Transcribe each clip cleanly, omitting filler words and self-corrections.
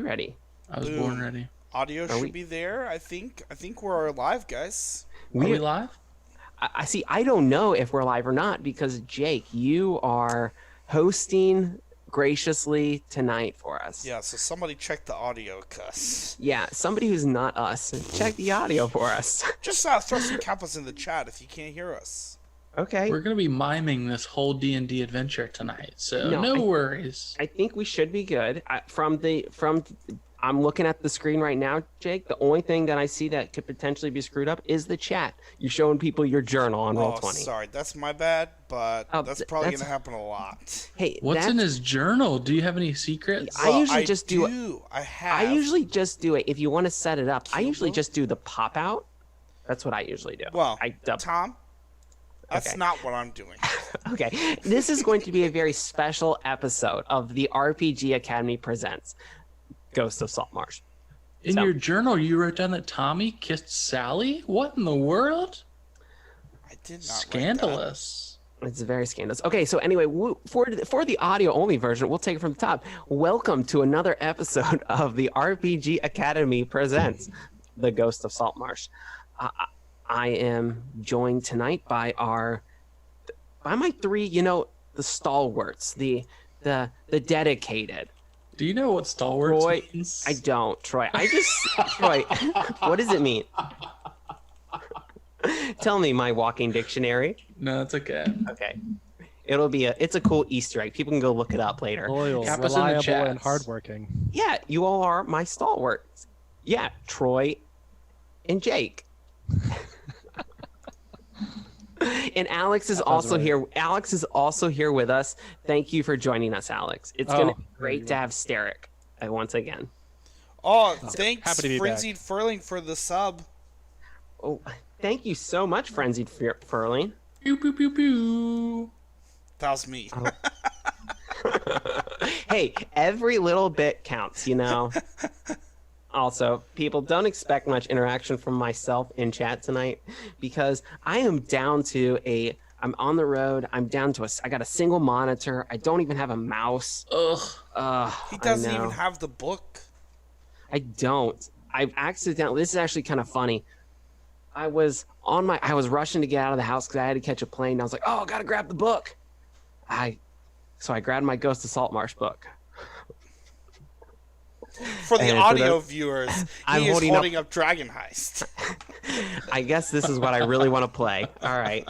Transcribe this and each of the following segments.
ready. I was born ready. Audio should be there. I think we're live, guys. Are we live? I see. I don't know if we're live or not because Jake, you are hosting graciously tonight for us. Yeah, so somebody check the audio, cuss. Yeah, somebody who's not us, check the audio for us. Just throw some kappas in the chat if you can't hear us. Okay. We're gonna be miming this whole D&D adventure tonight, so no worries. I think we should be good. I'm looking at the screen right now, Jake. The only thing that I see that could potentially be screwed up is the chat. You're showing people your journal on Roll20. Oh, sorry, that's my bad, but that's probably gonna happen a lot. Hey, what's in his journal? Do you have any secrets? I usually just do it if you want to set it up. I usually just do the pop out. That's what I usually do. Well, Tom, that's not what I'm doing. Okay, this is going to be a very special episode of the RPG Academy Presents Ghost of Saltmarsh. In your journal, you wrote down that Tommy kissed Sally? What in the world? I did not. Scandalous. It's very scandalous. Okay, so anyway, for the audio-only version, we'll take it from the top. Welcome to another episode of the RPG Academy Presents The Ghost of Saltmarsh. I am joined tonight by my three, the stalwarts, the dedicated. Do you know what stalwarts means? I don't, Troy. Troy, what does it mean? Tell me, my walking dictionary. No, it's okay. Okay. It's a cool Easter egg. People can go look it up later. Loyal, reliable, and hardworking. Yeah, you all are my stalwarts. Yeah, Troy and Jake. And Alex is also here. Alex is also here with us. Thank you for joining us, Alex. It's going to be great to have Steric once again. Oh, thanks, Frenzied Furling, for the sub. Oh, thank you so much, Frenzied Furling. Pew, pew, pew, pew. That was me. Hey, every little bit counts, Also, people, don't expect much interaction from myself in chat tonight because I am down to I'm on the road. I'm down to I got a single monitor. I don't even have a mouse. Ugh. He doesn't even have the book. I don't. I've accidentally, this is actually kind of funny. I was rushing to get out of the house because I had to catch a plane. I was like, oh, I got to grab the book. So I grabbed my Ghost of Saltmarsh book. For the audio viewers, he is holding up Dragon Heist. I guess this is what I really want to play. All right.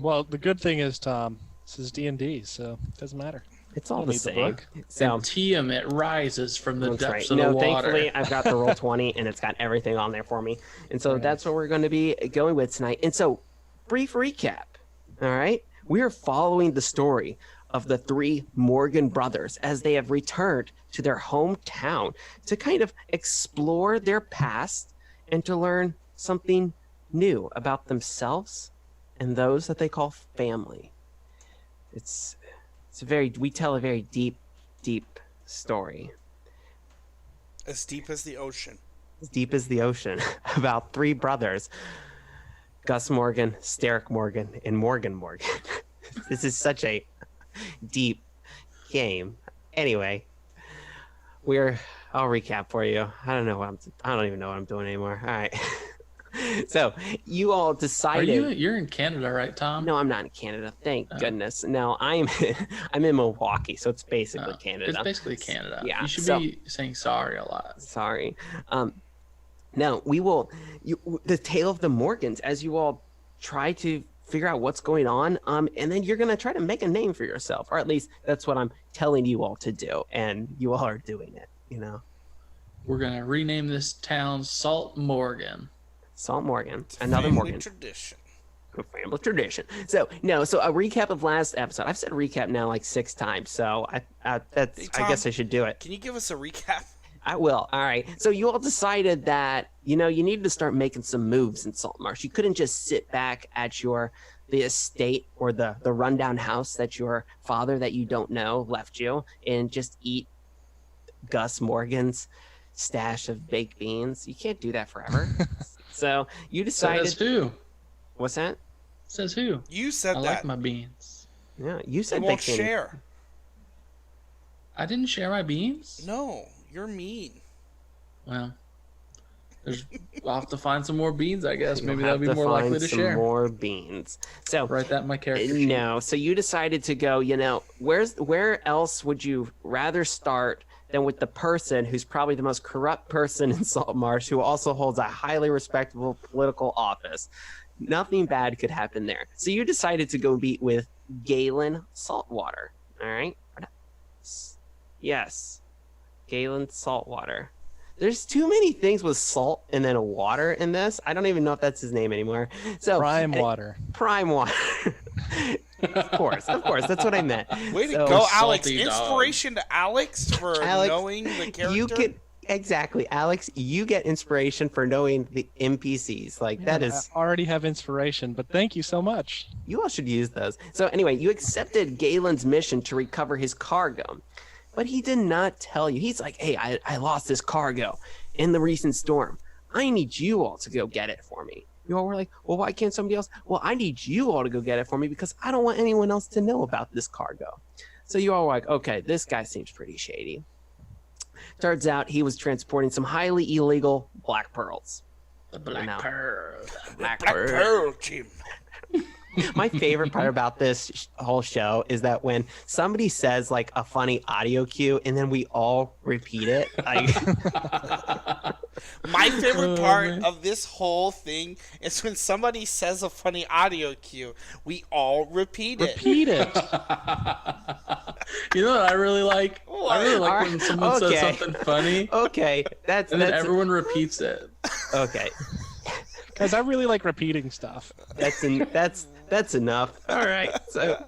Well, the good thing is, Tom, this is D&D, so it doesn't matter. It's all the same. So, and Tiamat rises from the depths of the water. Thankfully, I've got the Roll20, and it's got everything on there for me. And so that's what we're going to be going with tonight. And so, brief recap. All right. We are following the story of the three Morgan brothers as they have returned to their hometown to kind of explore their past and to learn something new about themselves and those that they call family. We tell a very deep, deep story. As deep as the ocean. As deep as the ocean about three brothers, Gus Morgan, Steric Morgan, and Morgan Morgan. This is such a deep game. Anyway, I'll recap for you. I don't even know what I'm doing anymore. All right. So you all decided. You're in Canada, right, Tom? No, I'm not in Canada. Thank goodness. No, I'm in Milwaukee, so it's basically Canada. It's basically Canada. Yeah. You should be saying sorry a lot. Sorry. Now the tale of the Morgans as you all try to figure out what's going on, and then you're gonna try to make a name for yourself, or at least that's what I'm telling you all to do, and you all are doing it. We're gonna rename this town Salt Morgan. Salt Morgan, another Morgan. Tradition. Family tradition. So a recap of last episode. I've said recap now like 6 times, so I guess I should do it. Can you give us a recap? I will. All right. So you all decided that, you needed to start making some moves in Saltmarsh. You couldn't just sit back at the estate or the rundown house that your father that you don't know left you and just eat Gus Morgan's stash of baked beans. You can't do that forever. So you decided. Says who? What's that? Says who? You said I that. like my beans. Yeah, you said they won't share. I didn't share my beans? No. You're mean. Well, I'll have to find some more beans, I guess. Maybe You'll that'll be have more likely to some share. more beans. So Write that in my character sheet. no. So you decided to go. Where else would you rather start than with the person who's probably the most corrupt person in Saltmarsh, who also holds a highly respectable political office? Nothing bad could happen there. So you decided to go meet with Gellan Saltwater. All right. Yes, Gellan Saltwater. There's too many things with salt and then a water in this. I don't even know if that's his name anymore. So Primewater. Primewater. Of course. That's what I meant. Way to go, Alex! salty dog. Inspiration to Alex for knowing the character. Exactly, Alex. You get inspiration for knowing the NPCs. That is. I already have inspiration, but thank you so much. You all should use those. So anyway, you accepted Galen's mission to recover his cargo, but he did not tell you. He's like, hey, I lost this cargo in the recent storm. I need you all to go get it for me. You all were like, well, why can't somebody else? Well, I need you all to go get it for me because I don't want anyone else to know about this cargo. So you all were like, okay, this guy seems pretty shady. Turns out he was transporting some highly illegal black pearls. The Black Pearl. Black Pearl, Jim. My favorite part about this whole show is that when somebody says a funny audio cue and then we all repeat it. My favorite part of this whole thing is when somebody says a funny audio cue, we all repeat it. Repeat it. You know what I really like? I really like when someone says something funny. Okay, and then everyone repeats it. Okay. Guys, I really like repeating stuff. That's enough. All right. So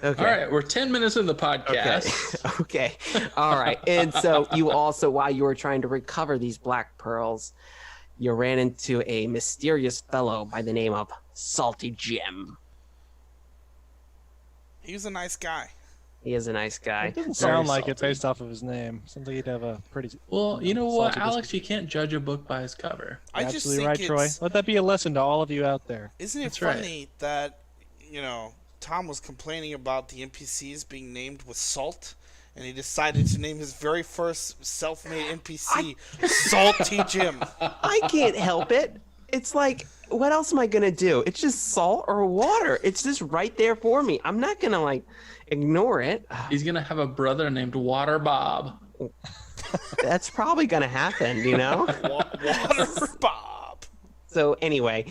okay. All right, we're 10 minutes in the podcast. Okay. All right. And so you also, while you were trying to recover these black pearls, you ran into a mysterious fellow by the name of Salty Jim. He was a nice guy. He is a nice guy. It doesn't sound like it based off of his name. Sounds like he'd have a pretty. Well, you know what, Alex? You can't judge a book by its cover. I just absolutely think right, Troy. Let that be a lesson to all of you out there. Isn't it funny that, Tom was complaining about the NPCs being named with salt, and he decided to name his very first self-made NPC Salty Jim. I can't help it. It's like, what else am I going to do? It's just salt or water. It's just right there for me. I'm not going to, ignore it. He's going to have a brother named Water Bob. That's probably going to happen, Water Bob. So anyway,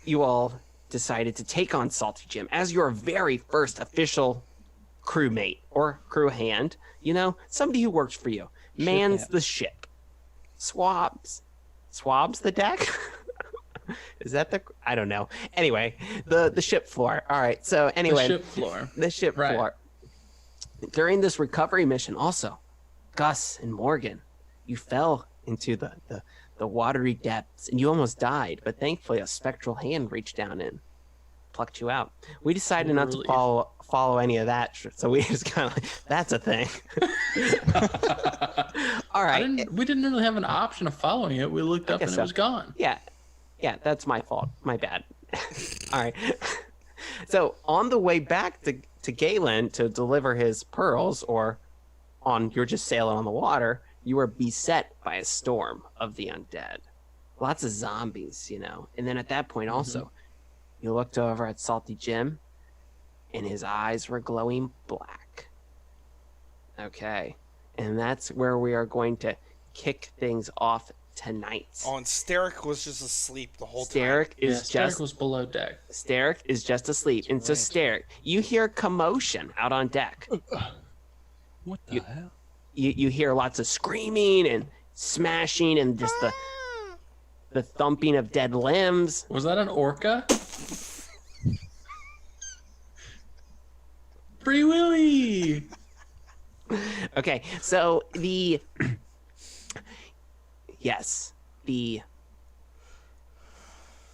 you all decided to take on Salty Jim as your very first official crewmate or crew hand. Somebody who works for you. Mans the ship. Swabs the deck. Is that I don't know. Anyway, the ship floor. All right. So anyway, the ship floor. During this recovery mission, also, Gus and Morgan, you fell into the watery depths and you almost died. But thankfully, a spectral hand reached down and plucked you out. We decided not to follow any of that, so we just kind of that's a thing. All right. We didn't really have an option of following it. We looked up and it was gone. Yeah, that's my fault. My bad. All right. So on the way back to Gellan to deliver his pearls, you're just sailing on the water, you were beset by a storm of the undead. Lots of zombies, And then at that point also, you looked over at Salty Jim, and his eyes were glowing black. Okay. And that's where we are going to kick things off tonight. Oh, and Steric was just asleep the whole time. Steric was below deck. Steric is just asleep. And so Steric, you hear commotion out on deck. What the hell? You hear lots of screaming and smashing and just the thumping of dead limbs. Was that an orca? Free Willy! Okay, so you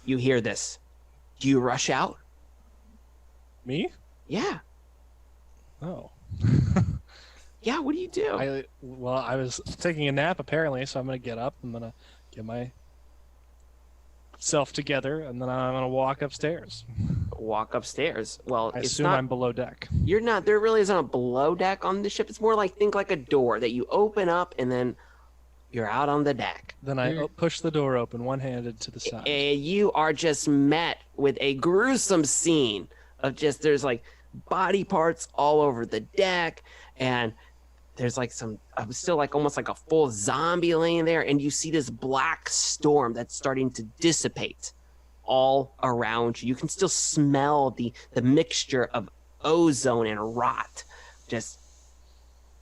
hear this. Do you rush out? Me? Yeah. Oh. Yeah, what do you do? I was taking a nap apparently, so I'm gonna get up. I'm gonna get myself together, and then I'm gonna walk upstairs. walk upstairs. Well, I it's assume not. I'm below deck. You're not. There really isn't a below deck on the ship. It's more like think like a door that you open up and then you're out on the deck. Then I push the door open, one-handed to the side. And you are just met with a gruesome scene of just there's like body parts all over the deck, and there's like some still like almost like a full zombie laying there, and you see this black storm that's starting to dissipate all around you. You can still smell the mixture of ozone and rot just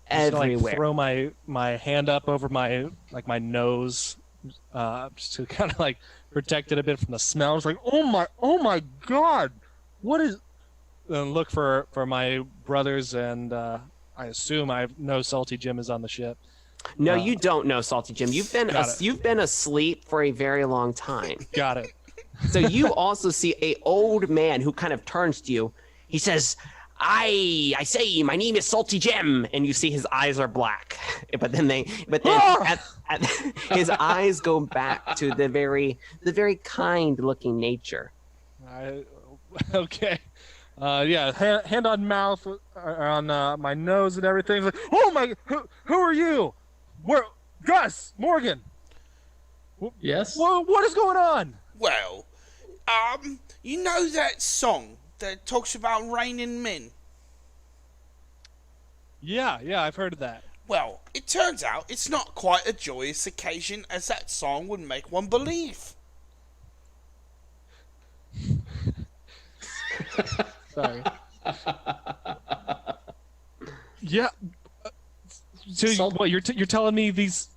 everywhere. Like throw my hand up over my nose, just to kind of like protect it a bit from the smell. It's like, oh my God, what is? And look for my brothers, and I assume I know Salty Jim is on the ship. No, you don't know Salty Jim. You've been asleep for a very long time. Got it. So you also see a old man who kind of turns to you. He says, I say, my name is Salty Jim, and you see his eyes are black. But then his eyes go back to the very kind looking nature. Okay. Yeah, hand on mouth, on my nose and everything. Like, oh my, who are you? Where, Gus, Morgan? Yes? What is going on? Well, you know that song that talks about raining men? Yeah, I've heard of that. Well, it turns out it's not quite a joyous occasion as that song would make one believe. Sorry. Yeah. So what you're telling me these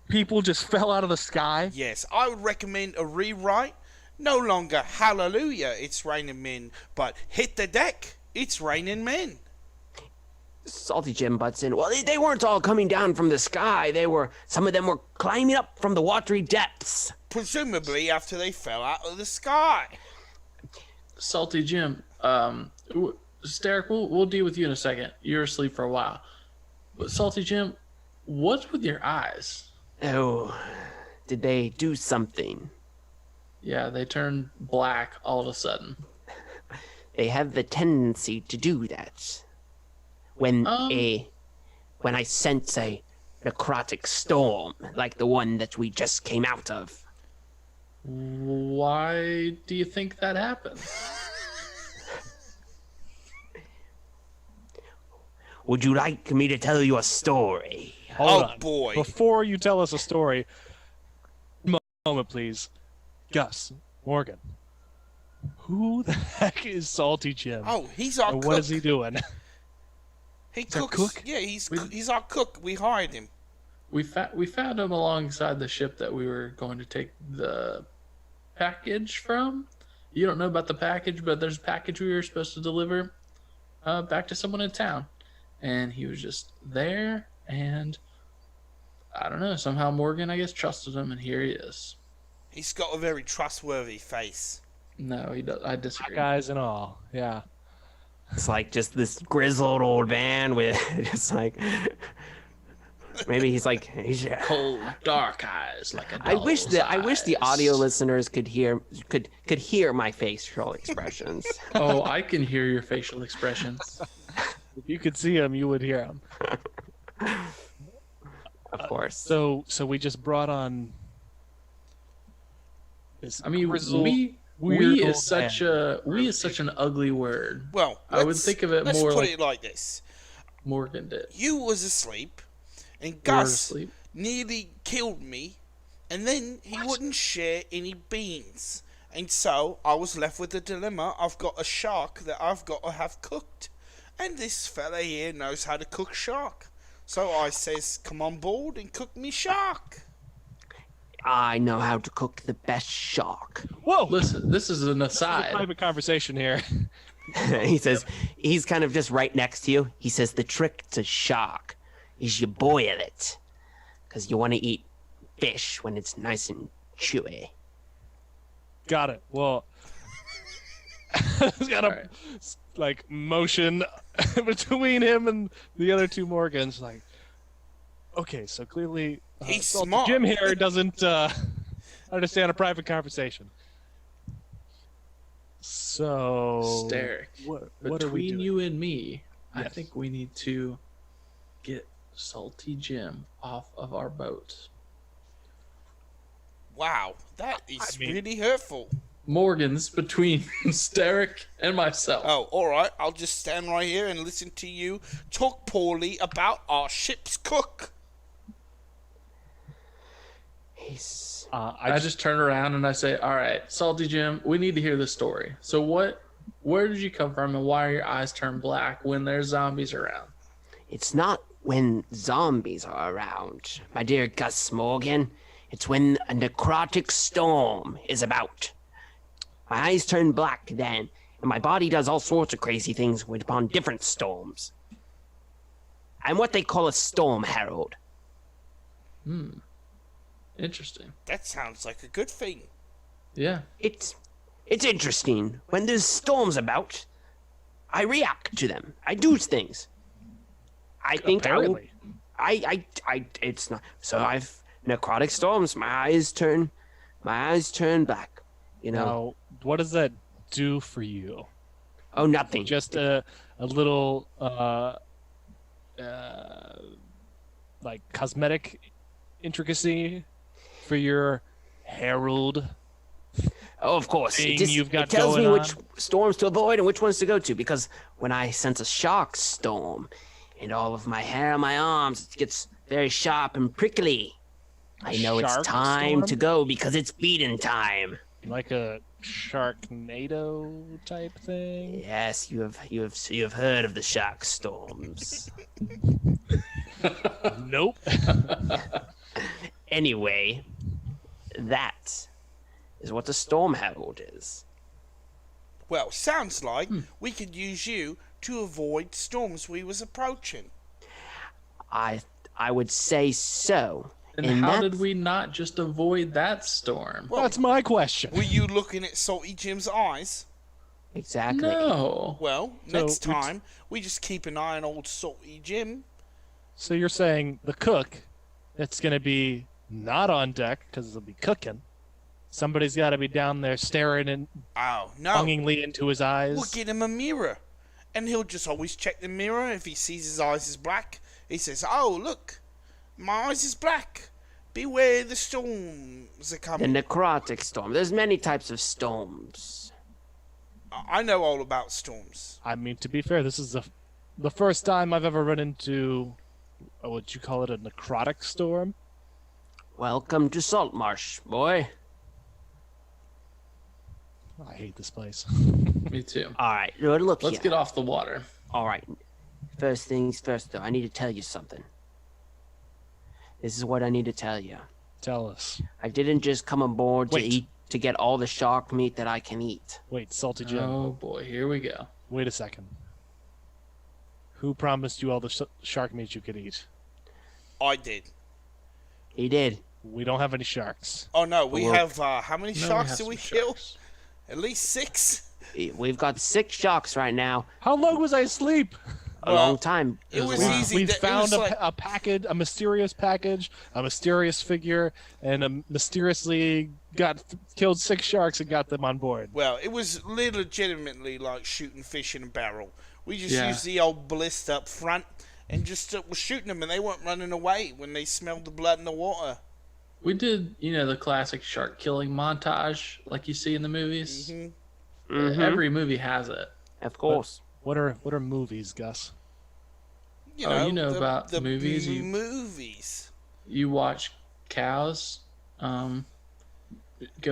people just fell out of the sky? Yes, I would recommend a rewrite. No longer hallelujah, it's raining men, but hit the deck, it's raining men. Salty Jim butts in. Well, they weren't all coming down from the sky. Some of them were climbing up from the watery depths. Presumably after they fell out of the sky. Salty Jim, Steric, we'll deal with you in a second. You're asleep for a while. But Salty Jim, what's with your eyes? Oh, did they do something? Yeah, they turned black all of a sudden. They have the tendency to do that. When I sense a necrotic storm, like the one that we just came out of. Why do you think that happened? Would you like me to tell you a story? Hold Oh, on. boy. Before you tell us a story, moment, please. Gus, Morgan, who the heck is Salty Jim? Oh, he's our and cook. what is he doing? He Is that cooks. cook? Yeah, he's our cook. We hired him. We found him alongside the ship that we were going to take the package from. You don't know about the package, but there's a package we were supposed to deliver back to someone in town. And he was just there, and I don't know, somehow Morgan, I guess, trusted him, and here he is. He's got a very trustworthy face. No, he does. I disagree. Black eyes and all. Yeah. It's like just this grizzled old man with just like maybe he's Cold, dark eyes like a I wish doll's the eyes. audio listeners could hear my facial expressions. Oh, I can hear your facial expressions. If you could see him, you would hear him. Of course. So we just brought on this I mean, grizzled, we weird old is such man. an ugly word. Well, I would think of it let's more put like it like this: Morgan did. you was asleep, and We were Gus asleep. nearly killed me, and then he wouldn't share any beans, and so I was left with the dilemma: I've got a shark that I've got to have cooked, and this fella here knows how to cook shark. So I says, come on board and cook me shark. I know how to cook the best shark. Whoa! Listen, this is an This is a aside. private conversation here. He says he's kind of just right next to you. He says the trick to shark is you boil it, because you want to eat fish when it's nice and chewy. Got it. Well, he's got a Alright. like motion between him and the other two Morgans. Like, okay, so clearly He's Salty smart. Jim here doesn't understand a private conversation. So, Steric, what are we between doing? you and me, I Yes. think we need to get Salty Jim off of our boat. Wow, that is I mean- really hurtful. Morgan's between Steric and myself. Oh, alright, I'll just stand right here and listen to you talk poorly about our ship's cook. He's I just turn around and I say, all right, Salty Jim, we need to hear the story. So where did you come from and why are your eyes turned black when there's zombies around? It's not when zombies are around, my dear Gus Morgan. It's when a necrotic storm is about. My eyes turn black then, and my body does all sorts of crazy things upon different storms. I'm what they call a storm herald. Interesting. That sounds like a good thing. Yeah. It's interesting. When there's storms about, I react to them. I do things. I think Apparently. it's not. So I've necrotic storms. My eyes turn black. You know. Now, what does that do for you? Oh, nothing. Just a little like cosmetic intricacy for your herald. Oh, of course. thing you've got it tells me going which storms to avoid and which ones to go to. Because when I sense a shark storm, and all of my hair on my arms gets very sharp and prickly, I know it's Shark time storm? to go because it's beating time. Like a Sharknado type thing. Yes, you have heard of the shark storms. Nope. Anyway, that is what the storm herald is. Well, sounds like we could use you to avoid storms we was approaching. I would say so. And And how that's- did we not just avoid that storm? Well, That's my question. were you looking at Salty Jim's eyes? Exactly. No. Well, So next you're time we just keep an eye on old Salty Jim. So you're saying the cook that's going to be not on deck because it'll be cooking. Somebody's got to be down there staring and Oh, no. longingly into his eyes. We'll get him a mirror. And he'll just always check the mirror. If he sees his eyes is black, he says, oh, look, my eyes is black. Beware the storms are The coming. necrotic storm. There's many types of storms. I know all about storms. I mean, to be fair, this is the first time I've ever run into what you call it, a necrotic storm. Welcome to Saltmarsh, boy. I hate this place. Me too. All right, look Let's here. get off the water. All right. First things first, though. I need to tell you something. This is what I need to tell you. Tell us. I didn't just come aboard Wait. to get all the shark meat that I can eat. Wait, Salty Jim. Oh boy, here we go. Wait a second. Who promised you all the shark meat you could eat? I did. He did. We don't have any sharks. Oh, no, we Well, have, how many No, sharks have did we some kill? sharks. At least 6? We've got 6 sharks right now. How long was I asleep? A Well, long time. it was We- easy. We It found was like- a package, a mysterious package, a mysterious figure, and mysteriously killed 6 sharks and got them on board. Well, it was legitimately like shooting fish in a barrel. We just Yeah. used the old ballista up front and just was shooting them, and they weren't running away when they smelled the blood in the water. We did, the classic shark killing montage like you see in the movies. Mhm. Mhm. Every movie has it. Of course. What are movies, Gus? You know about movies, you- movies. You watch cows go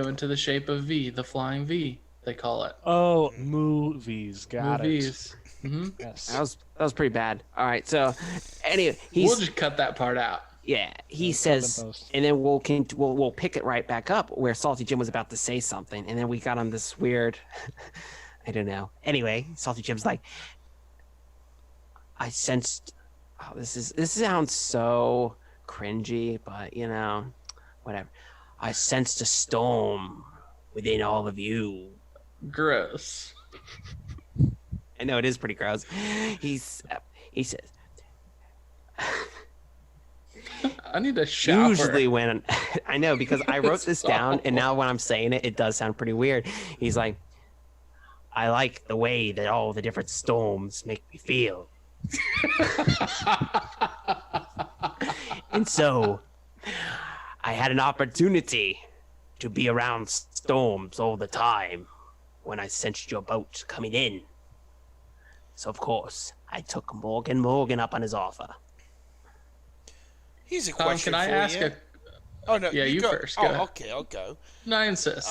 into the shape of V, the flying V, they call it. Oh, movies. Got movies. it. Yes. That was pretty bad. All right. So, anyway, We'll just cut that part out. yeah, he Yeah, says, put them post. and then we'll pick it right back up where Salty Jim was about to say something, and then we got on this weird, I don't know. Anyway, Salty Jim's like, I sensed. Oh, this sounds so cringy, but whatever. I sensed a storm within all of you. Gross. I know it is pretty gross. He says. I need a shower. Usually when I know because I wrote this down and now when I'm saying it, it does sound pretty weird. He's like, I like the way that all the different storms make me feel. And so I had an opportunity to be around storms all the time when I sensed your boat coming in. So, of course, I took Morgan up on his offer. Here's a Tom, question can I for ask you. a... Oh, no, Yeah, you go. first. Go Oh, ahead. okay, I'll go. No, I insist.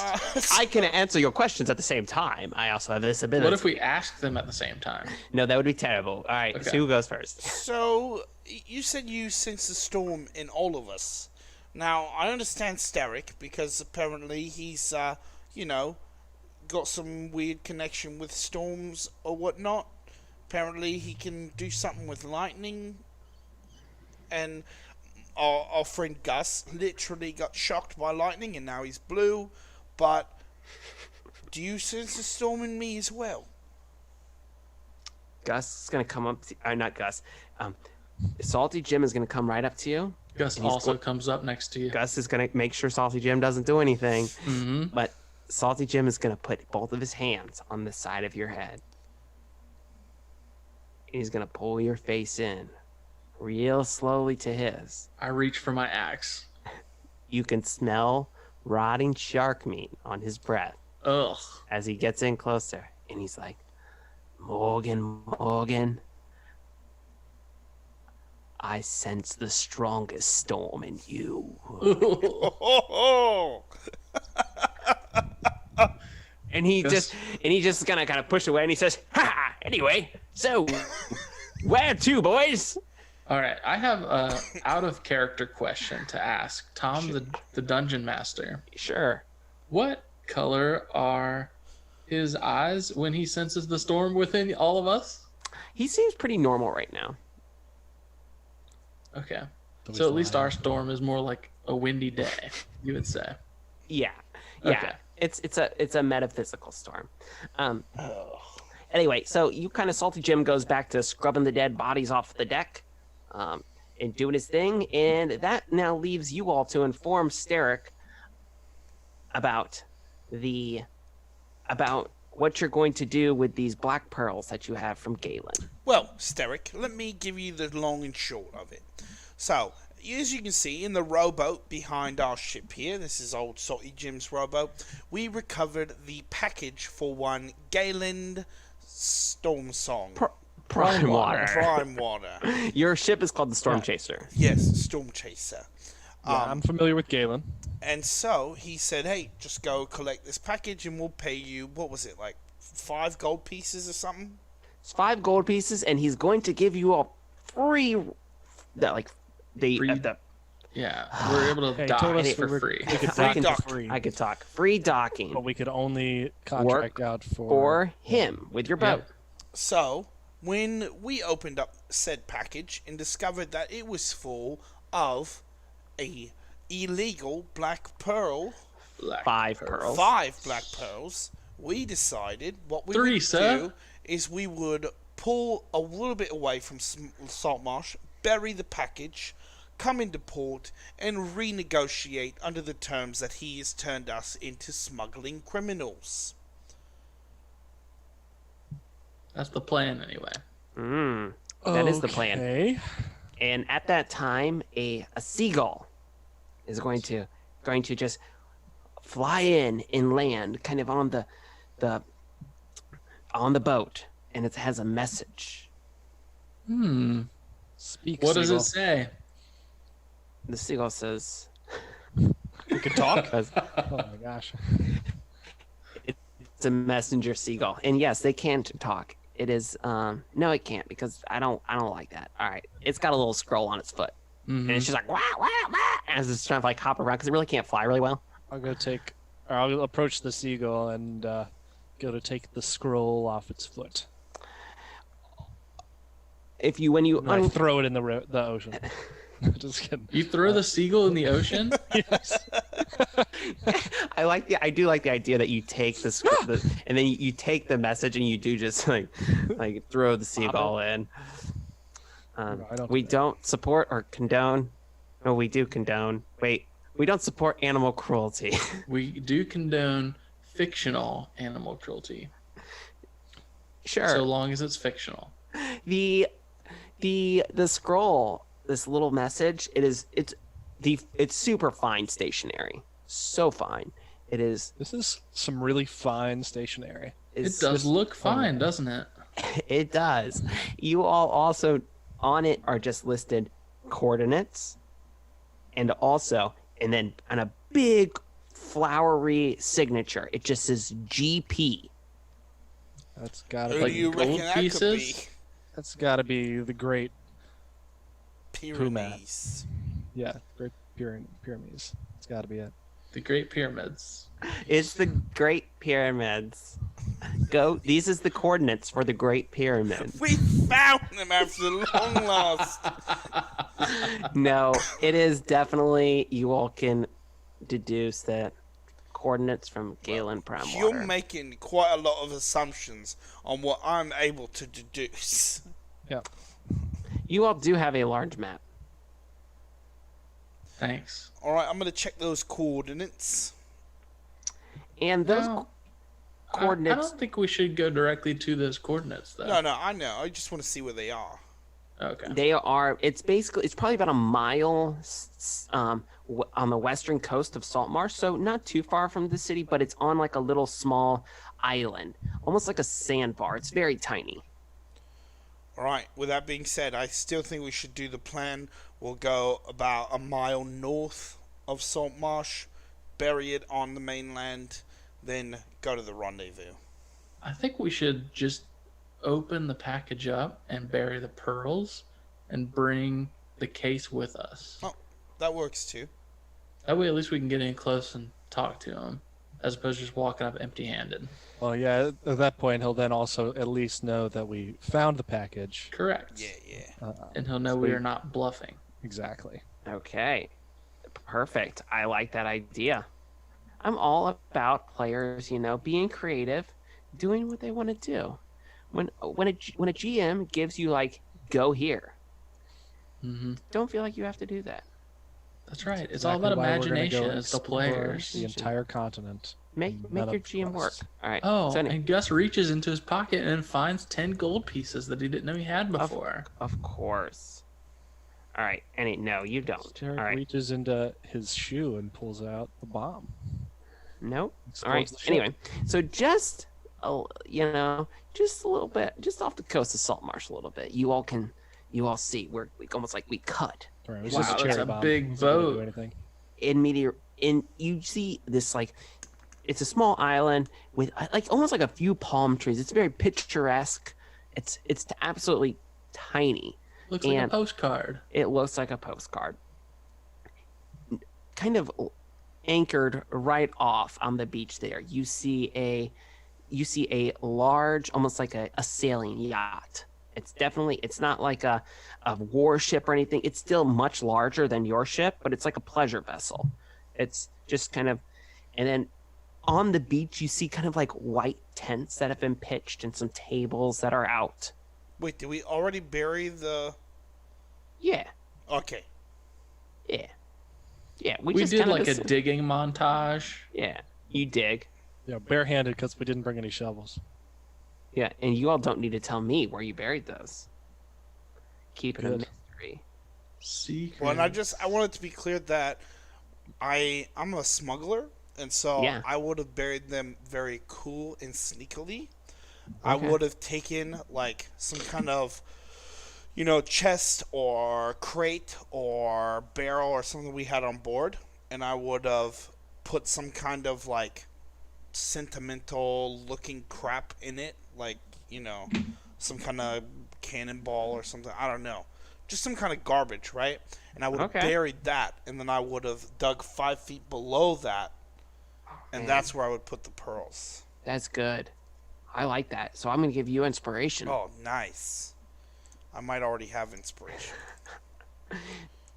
I can answer your questions at the same time. I also have this ability. What if we ask them at the same time? No, that would be terrible. All right, Okay. so who goes first? So, you said you sense the storm in all of us. Now, I understand Steric, because apparently he's, got some weird connection with storms or whatnot. Apparently he can do something with lightning. And our friend Gus literally got shocked by lightning and now he's blue. But do you sense a storm in me as well? Gus is gonna come up. Not Gus. Salty Jim is gonna come right up to you. Gus And he's also go- comes up next to you. Gus is gonna make sure Salty Jim doesn't do anything. Mm-hmm. But Salty Jim is gonna put both of his hands on the side of your head. And he's gonna pull your face in, real slowly to his. I reach for my axe. You can smell rotting shark meat on his breath Ugh. as he gets in closer. And he's like, Morgan, I sense the strongest storm in you. Oh, And he Yes. just gonna kind of push away and he says, ha! Anyway, so where to, boys? All right, I have a out of character question to ask Tom, the dungeon master. Sure. What color are his eyes when he senses the storm within all of us? He seems pretty normal right now. Okay, Always so at least lying. our storm is more like a windy day, you would say. Yeah. Okay. It's a metaphysical storm. Anyway, so you kind of Salty Jim goes back to scrubbing the dead bodies off the deck, and doing his thing, and that now leaves you all to inform Steric about what you're going to do with these black pearls that you have from Gellan. well, Steric, let me give you the long and short of it. So, as you can see in the rowboat behind our ship here, this is old Salty Jim's rowboat, we recovered the package for one Gellan Storm Song. Prime water. Prime Water. Your ship is called the Storm Chaser. Yes, Storm Chaser. Yeah, I'm familiar with Galen. And so he said, hey, just go collect this package and we'll pay you, what was it, like 5 gold pieces or something? It's 5 gold pieces, and he's going to give you all free, Free- Yeah, we're able to Hey, he told dock us for we were- free. We could I dock can for dock. free, I could talk. Free docking but we could only contract out for for him with your boat. Yep. So, when we opened up said package and discovered that it was full of a illegal black pearl, Black 5 pearl. pearls. 5 black pearls, we decided what we 3, would sir. do is we would pull a little bit away from Saltmarsh, bury the package, come into port, and renegotiate under the terms that he has turned us into smuggling criminals. That's the plan, anyway. That is the plan. Okay. And at that time, a seagull is going to just fly in and land kind of on the boat, and it has a message. Speak. What does Seagull. it say? The seagull says, We could talk. "Because Oh my gosh. it's a messenger seagull." And yes, they can talk. It is no, it can't, because I don't like that. All right, it's got a little scroll on its foot, and it's just like wah wah wah, as it's trying to like hop around because it really can't fly really well. I'll approach the seagull and go to take the scroll off its foot. When you And I throw it in the ocean. Just kidding. You throw the seagull in the ocean? Yes. I do like the idea that you take and then you take the message and you do just like throw the seagull in. I don't We do that. don't support or condone. No, we do condone. Wait, we don't support animal cruelty. We do condone fictional animal cruelty. Sure. So long as it's fictional. The scroll, this little message, it's super fine stationery. So fine. It is. This is some really fine stationery. It does look fine, doesn't it? It does. You all also on it are just listed coordinates, and then on a big flowery signature, it just says GP. That's gotta Who do be. you reckon gold that could be? pieces? That's gotta be the great. Pyramids. Yeah, great pyramids. It's gotta be it. The Great Pyramids. It's the Great Pyramids. These is the coordinates for the Great Pyramids. We found them after long lost. No, it is definitely, you all can deduce that coordinates from Gellan Primewater. You're making quite a lot of assumptions on what I'm able to deduce. Yeah. You all do have a large map. Thanks. Alright, I'm going to check those coordinates. And those Well, I coordinates, don't think we should go directly to those coordinates, though. No, I know. I just want to see where they are. Okay. it's probably about a mile on the western coast of Saltmarsh, so not too far from the city, but it's on like a little small island, almost like a sandbar. It's very tiny. Alright, with that being said, I still think we should do the plan. We'll go about a mile north of Saltmarsh, bury it on the mainland, then go to the rendezvous. I think we should just open the package up and bury the pearls and bring the case with us. Oh, that works too. That way at least we can get in close and talk to him, as opposed to just walking up empty-handed. Well, yeah. At that point, he'll then also at least know that we found the package. Correct. Yeah. And he'll know we are not bluffing. Exactly. Okay, perfect. I like that idea. I'm all about players, being creative, doing what they want to do. When a GM gives you like, go here, don't feel like you have to do that. That's right. It's Exactly all about why we're gonna imagination go as the explore players. the entire continent. Make None your of GM work. us. All right. Oh, So and Gus reaches into his pocket and finds 10 gold pieces that he didn't know he had before. of course. All right. No, you don't. Jared All right. reaches into his shoe and pulls out the bomb. Nope. All Explodes right. the ship. Anyway, so just just a little bit, just off the coast of Saltmarsh a little bit. You all see we almost like we cut Right, it was Wow, just a that's cherry a bomb. big It wasn't gonna do boat. anything. you see this like, it's a small island with like almost like a few palm trees. It's very picturesque. It's absolutely tiny. Looks like a And- postcard. It looks like a postcard. Kind of anchored right off on the beach there. You see a large, almost like a sailing yacht. It's not like a warship or anything. It's still much larger than your ship, but it's like a pleasure vessel. It's just kind of, and then on the beach you see kind of like white tents that have been pitched and some tables that are out. Wait, did we already bury the... Yeah. Okay. Yeah, We just did kinda like a just- digging montage. Yeah, you dig. Yeah, barehanded because we didn't bring any shovels. Yeah, and you all don't need to tell me where you buried those. Keep it a Good. mystery. Secret. Well, and I wanted to be clear that I'm a smuggler, and so Yeah. I would have buried them very cool and sneakily. I Okay. would have taken like some kind of, chest or crate or barrel or something we had on board, and I would have put some kind of like sentimental looking crap in it, like, some kind of cannonball or something. I don't know. Just some kind of garbage, right? And I would have Okay. buried that, and then I would have dug 5 feet below that, and Man. that's where I would put the pearls. That's good. I like that. So I'm going to give you inspiration. Oh, nice. I might already have inspiration.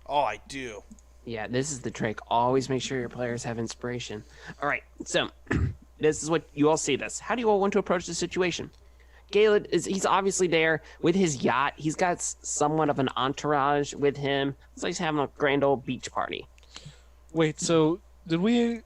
Oh, I do. Yeah, this is the trick. Always make sure your players have inspiration. All right, so this is what you all see this. How do you all want to approach the situation? Galen he's obviously there with his yacht. He's got somewhat of an entourage with him. It's like he's having a grand old beach party. Wait, so did we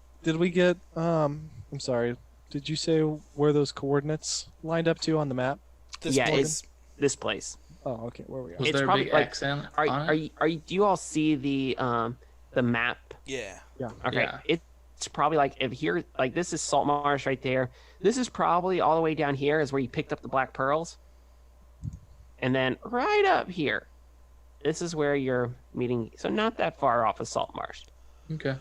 get I'm sorry. Did you say where those coordinates lined up to on the map? This Yeah, place. it's this place. Oh, okay. Where are we at? Was It's there a probably big like- X on Are it? do you all see the map? Yeah. Okay, Yeah. it's probably like if here, like this is Saltmarsh right there. This is probably all the way down here is where you picked up the black pearls, and then right up here, this is where you're meeting. So not that far off of Saltmarsh. Okay.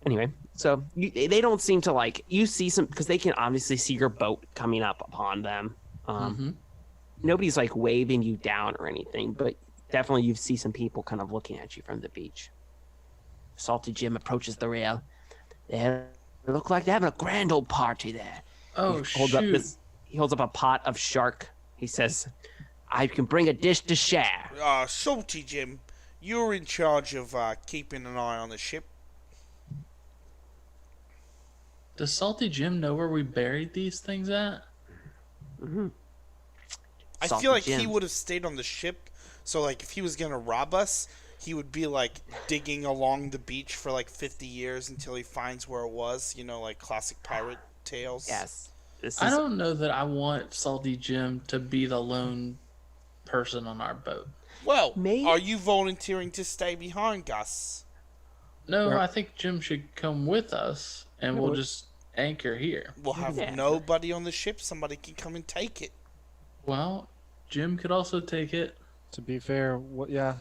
Anyway, so they don't seem to like you see some because they can obviously see your boat coming up upon them. Mm-hmm. Nobody's like waving you down or anything, but definitely you see some people kind of looking at you from the beach. Salty Jim approaches the rail. They look like they're having a grand old party there. Oh, He holds up a pot of shark. He says, I can bring a dish to share. Salty Jim, you're in charge of keeping an eye on the ship. Does Salty Jim know where we buried these things at? Mm-hmm. I feel like he would have stayed on the ship. So, like, if he was going to rob us, he would be, like, digging along the beach for, like, 50 years until he finds where it was. You know, like classic pirate tales. Yes. I don't know that I want Salty Jim to be the lone person on our boat. Well, Maybe- are you volunteering to stay behind, Gus? No, Right. I think Jim should come with us, and we'll just anchor here. We'll have Yeah. nobody on the ship. Somebody can come and take it. Well, Jim could also take it. To be fair, yeah.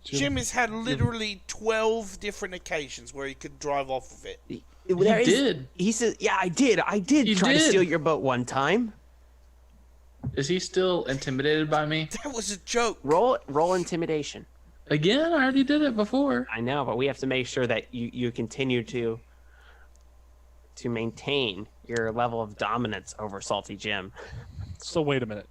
Jim has had literally 12 different occasions where he could drive off of it. He There did. He says, yeah, I did. I did You try to did. steal your boat one time. Is he still intimidated by me? That was a joke. Roll intimidation. Again? I already did it before. I know, but we have to make sure that you continue to maintain your level of dominance over Salty Jim. So wait a minute.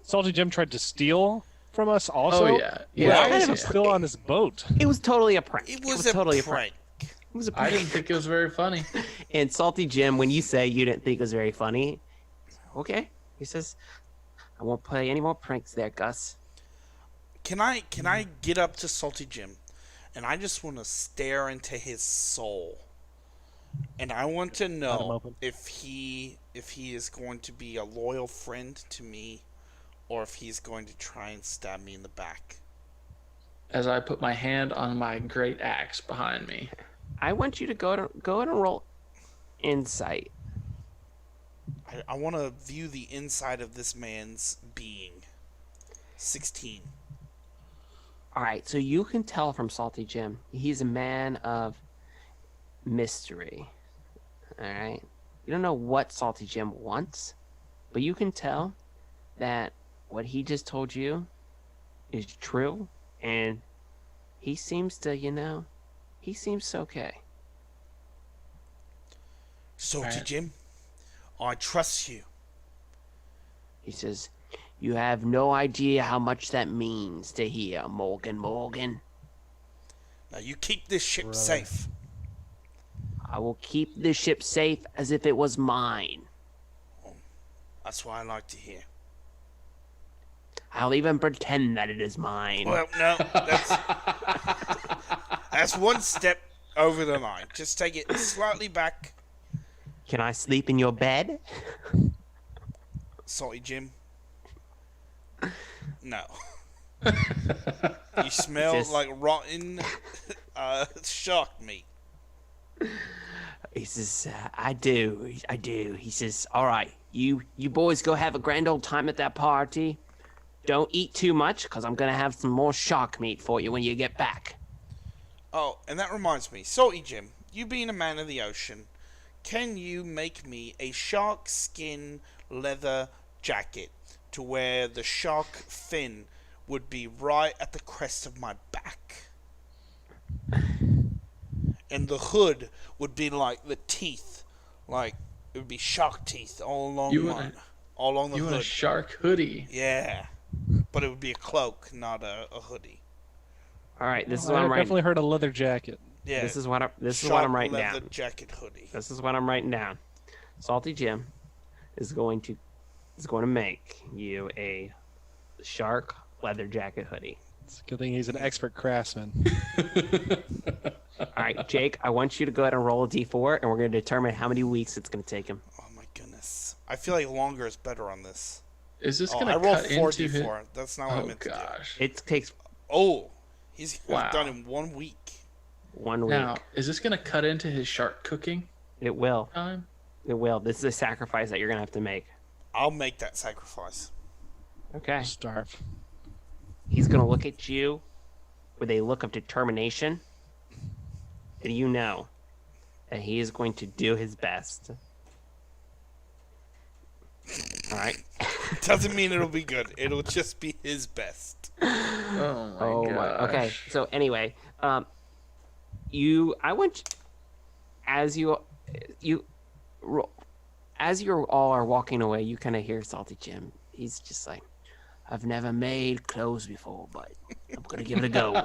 Salty Jim tried to steal from us also? Oh, yeah. Yeah, Why is kind he of still on this boat? It was totally a prank. It was a totally prank. It was a I prank. didn't think it was very funny. And Salty Jim, when you say you didn't think it was very funny, okay. He says, I won't play any more pranks there, Gus. Can I get up to Salty Jim, and I just want to stare into his soul, and I want to Let him know open. if he is going to be a loyal friend to me, or if he's going to try and stab me in the back. As I put my hand on my great axe behind me. I want you to go ahead and roll insight. I want to view the inside of this man's being. 16. All right, so you can tell from Salty Jim, he's a man of mystery. All right, you don't know what Salty Jim wants, but you can tell that what he just told you is true, and he seems to, he seems okay. Salty Alright. Jim, I trust you. He says, you have no idea how much that means to hear, Morgan. Now you keep this ship Brother. safe. I will keep this ship safe as if it was mine. That's what I like to hear. I'll even pretend that it is mine. Well, no, that's one step over the line. Just take it slightly back, Can I sleep in your bed? Salty Jim. No. You smell Just- like rotten shark meat. He says, I do. He says, all right, you boys go have a grand old time at that party. Don't eat too much, because I'm going to have some more shark meat for you when you get back. Oh, and that reminds me. Salty Jim, you being a man of the ocean, can you make me a shark skin leather jacket to where the shark fin would be right at the crest of my back? And the hood would be like the teeth. Like, it would be shark teeth all along You want all along the You want a hood. shark hoodie? Yeah. But it would be a cloak, not a hoodie. All right, this is I what I'm writing. definitely heard a leather jacket. Yeah. This is what this is shark what I'm writing leather down. jacket hoodie. This is what I'm writing down. Salty Jim is going to make you a shark leather jacket hoodie. It's a good thing he's an expert craftsman. All right, Jake, I want you to go ahead and roll a d4, and we're going to determine how many weeks it's going to take him. Oh my goodness. I feel like longer is better on this. Is this Oh, gonna I rolled cut 4 into his... d4. That's not what I Oh meant to do. gosh. It takes Oh, he's Wow. done in 1 week. 1 week. Now, is this gonna cut into his shark cooking It will. time? It will. This is a sacrifice that you're gonna have to make. I'll make that sacrifice. Okay. Starve. He's gonna look at you with a look of determination, and you know that he is going to do his best. All right. Doesn't mean it'll be good. It'll just be his best. Oh my gosh. Okay. So anyway, I want as you all are walking away, you kind of hear Salty Jim. He's just like, "I've never made clothes before, but I'm gonna give it a go."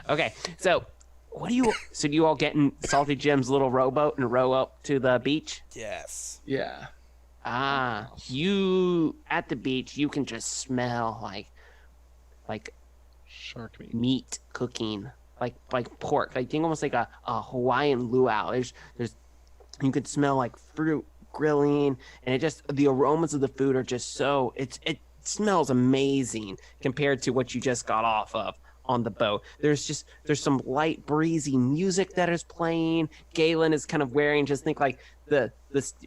Okay, so do you all get in Salty Jim's little rowboat and row up to the beach? Yes. Yeah. You at the beach, you can just smell like Shark meat. meat cooking, like pork, like think almost like a Hawaiian luau. There's you can smell like fruit grilling, and the aromas of the food are just so it smells amazing compared to what you just got off of on the boat. There's some light breezy music that is playing. Galen is kind of wearing think like the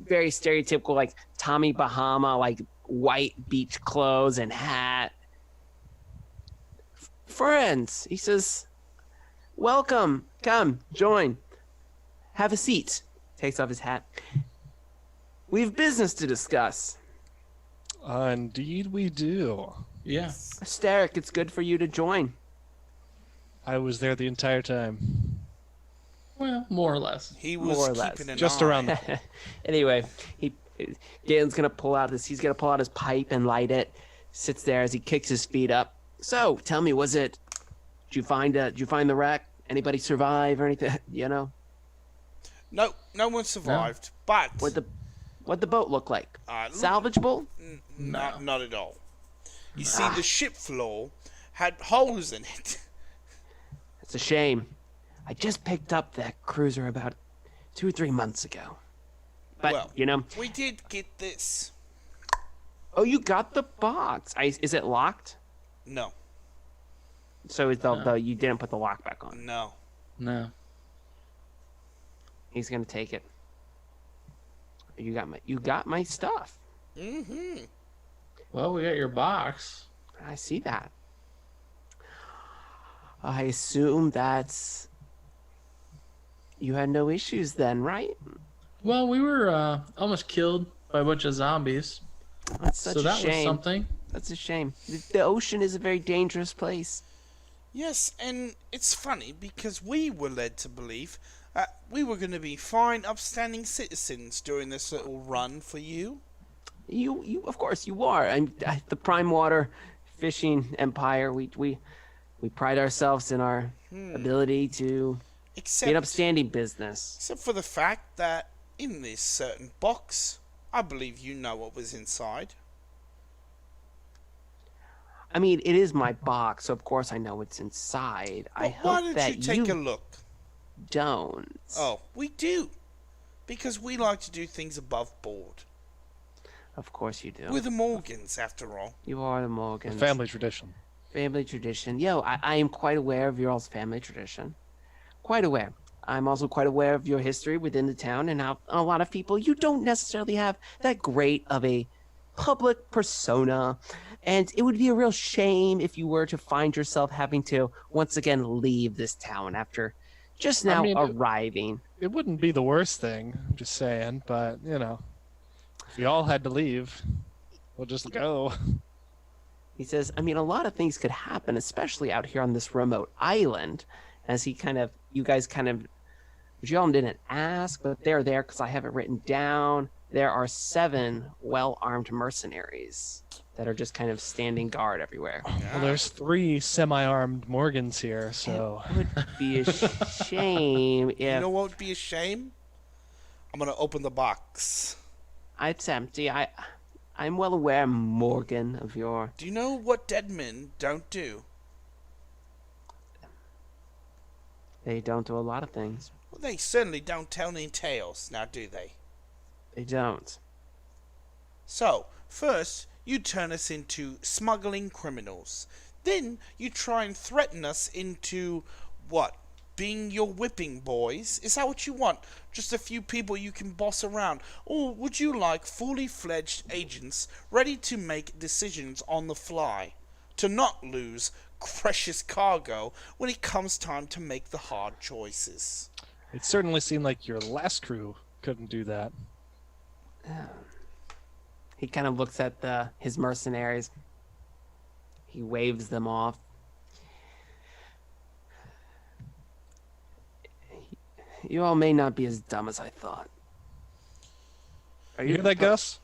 very stereotypical like Tommy Bahama like white beach clothes and hat. Friends, he says, "Welcome, come, join, have a seat." Takes off his hat. "We have business to discuss. Indeed we do. Yeah. Starrick, it's good for you to join." I was there the entire time. Well, more or less. He was More or less. keeping an Just eye. around the Anyway, Galen's gonna pull out his pipe and light it. Sits there as he kicks his feet up. "So, tell me, did you find the wreck? Anybody survive or anything? You know, No one survived. But what the boat look like? Salvageable?" not at all. You see, the ship floor had holes in it. It's a shame. I just picked up that cruiser about 2 or 3 months ago. But, Well, you know... We did get this. Oh, you got the box. Is it locked? No. So you didn't put the lock back on. No. No. He's going to take it. You got my stuff. Mm-hmm. Well, we got your box. I see that. I assume that's... You had no issues then, right? Well, we were almost killed by a bunch of zombies. That's such So a that was shame. something. That's a shame. The ocean is a very dangerous place. Yes, and it's funny because we were led to believe we were going to be fine, upstanding citizens during this little run for you. You of course you are. The Primewater fishing empire. We pride ourselves in our ability to be Except, an upstanding business. except for the fact that in this certain box, I believe you know what was inside. I mean, it is my box, so of course I know what's inside. I But why hope don't that you take a look? don't. Oh, we do. Because we like to do things above board. Of course you do. We're the Morgans, after all. You are the Morgans. family tradition. Family tradition. Yo, I am quite aware of your all's family tradition. Quite aware. I'm also quite aware of your history within the town and how a lot of people, you don't necessarily have that great of a public persona. And it would be a real shame if you were to find yourself having to once again leave this town after just now arriving. It wouldn't be the worst thing, I'm just saying, but, you know, if we all had to leave, we'll just go. He says, I mean, a lot of things could happen, especially out here on this remote island, as you guys which y'all didn't ask, but they're there because I have it written down. There are 7 well-armed mercenaries that are just kind of standing guard everywhere. Well, there's 3 semi-armed Morgans here, so... It would be a shame if... You know what would be a shame? I'm going to open the box. It's empty. I'm well aware, Morgan, of your... Do you know what dead men don't do? They don't do a lot of things. Well, they certainly don't tell any tales, now do they? They don't. So, first, you turn us into smuggling criminals. Then, you try and threaten us into, what? Being your whipping boys? Is that what you want? Just a few people you can boss around? Or would you like fully fledged agents ready to make decisions on the fly? To not lose precious cargo when it comes time to make the hard choices. It certainly seemed like your last crew couldn't do that. He kind of looks at his mercenaries. He waves them off. You all may not be as dumb as I thought. Are You hear that, Gus?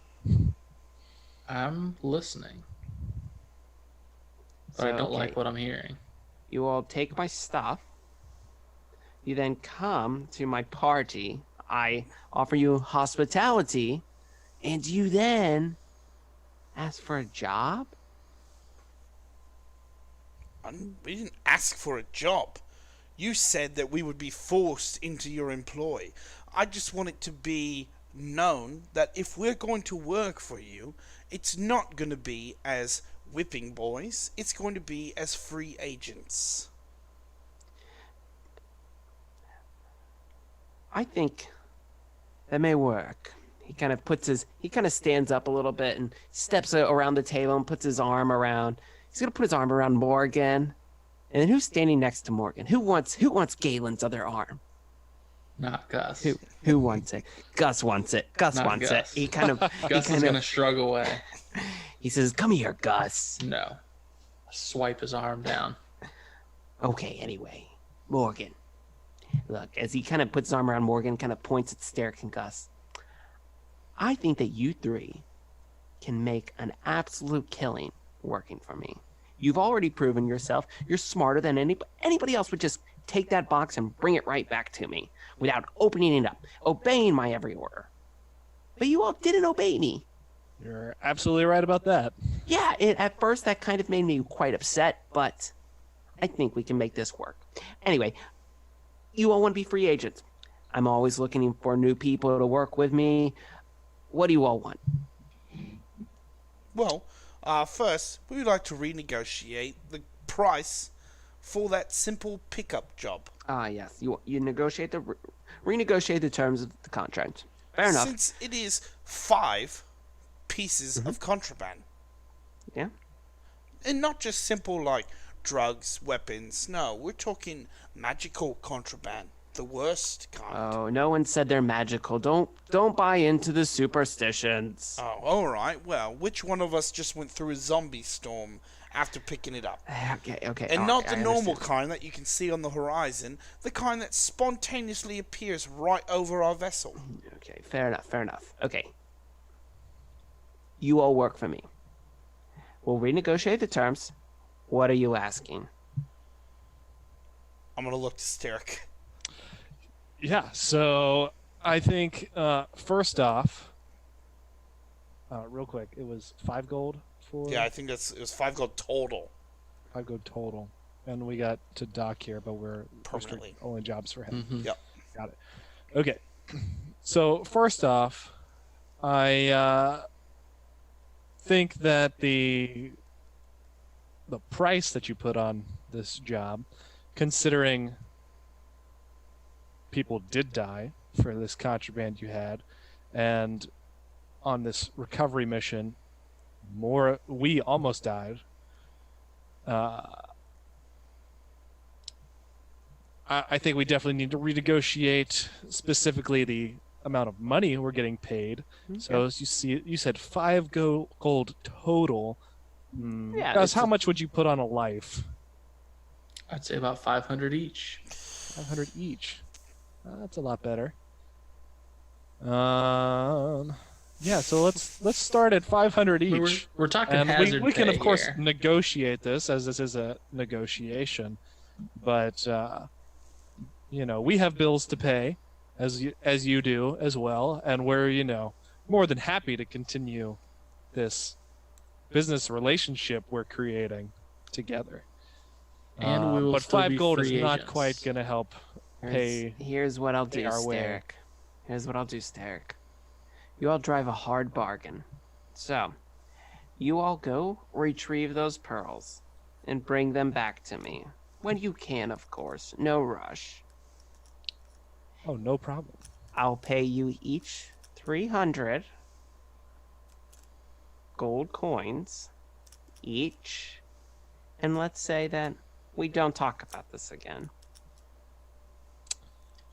I'm listening. But I don't like what I'm hearing. You all take my stuff. You then come to my party. I offer you hospitality. And you then ask for a job? We didn't ask for a job. You said that we would be forced into your employ. I just want it to be known that if we're going to work for you, it's not going to be as whipping boys. It's going to be as free agents. I think that may work. He kind of stands up a little bit and steps around the table and puts his arm around. He's gonna put his arm around Morgan. And then who's standing next to Morgan? Who wants Galen's other arm? Not Gus. Who wants it? Gus wants it. Gus Not wants Gus. it. He kind of Gus is gonna shrug away. He says, "Come here, Gus." No. Swipe his arm down. Okay, anyway. Morgan. Look, as he kind of puts his arm around Morgan, kind of points at Sterrick and Gus. I think that you three can make an absolute killing working for me. You've already proven yourself. You're smarter than anybody else would just take that box and bring it right back to me without opening it up, obeying my every order. But you all didn't obey me. You're absolutely right about that. Yeah, at first that kind of made me quite upset, but I think we can make this work. Anyway, you all want to be free agents. I'm always looking for new people to work with me. What do you all want? Well, first, we would like to renegotiate the price for that simple pickup job. Yes. You renegotiate the terms of the contract. Fair enough. Since it is 5 pieces of contraband. Yeah. And not just simple like drugs, weapons. No, we're talking magical contraband. The worst kind. Oh, no one said they're magical. Don't buy into the superstitions. Oh, alright. Well, which one of us just went through a zombie storm after picking it up? Okay. And all not right, the I normal understand. kind that you can see on the horizon, the kind that spontaneously appears right over our vessel. Okay, fair enough. Okay. You all work for me. We'll renegotiate the terms. What are you asking? I'm gonna look to Sterrick. Yeah, so I think first off, real quick, it was 5 gold for. Yeah, I think it was 5 gold total. 5 gold total, and we got to Doc here, but we're Permanently. only jobs for him. Mhm. Yep. Got it. Okay, so first off, I think that the price that you put on this job, considering people did die for this contraband you had, and on this recovery mission, we almost died. I think we definitely need to renegotiate specifically the amount of money we're getting paid. Okay. So as you said 5 gold total. Yeah, Gus, it's how much would you put on a life? I'd say about 500 each. 500 each. That's a lot better. Yeah, so let's start at 500 each. We're talking And hazard we can pay of course here. negotiate this, as this is a negotiation, but we have bills to pay, as you do as well, and we're more than happy to continue this business relationship we're creating together. And we will but still 5 be gold is free not agents. quite going to help pay. Here's what I'll do, our way. Steric. Here's what I'll do, Steric. You all drive a hard bargain. So, you all go retrieve those pearls and bring them back to me. When you can, of course. No rush. Oh, no problem. I'll pay you each 300 gold coins each. And let's say that we don't talk about this again.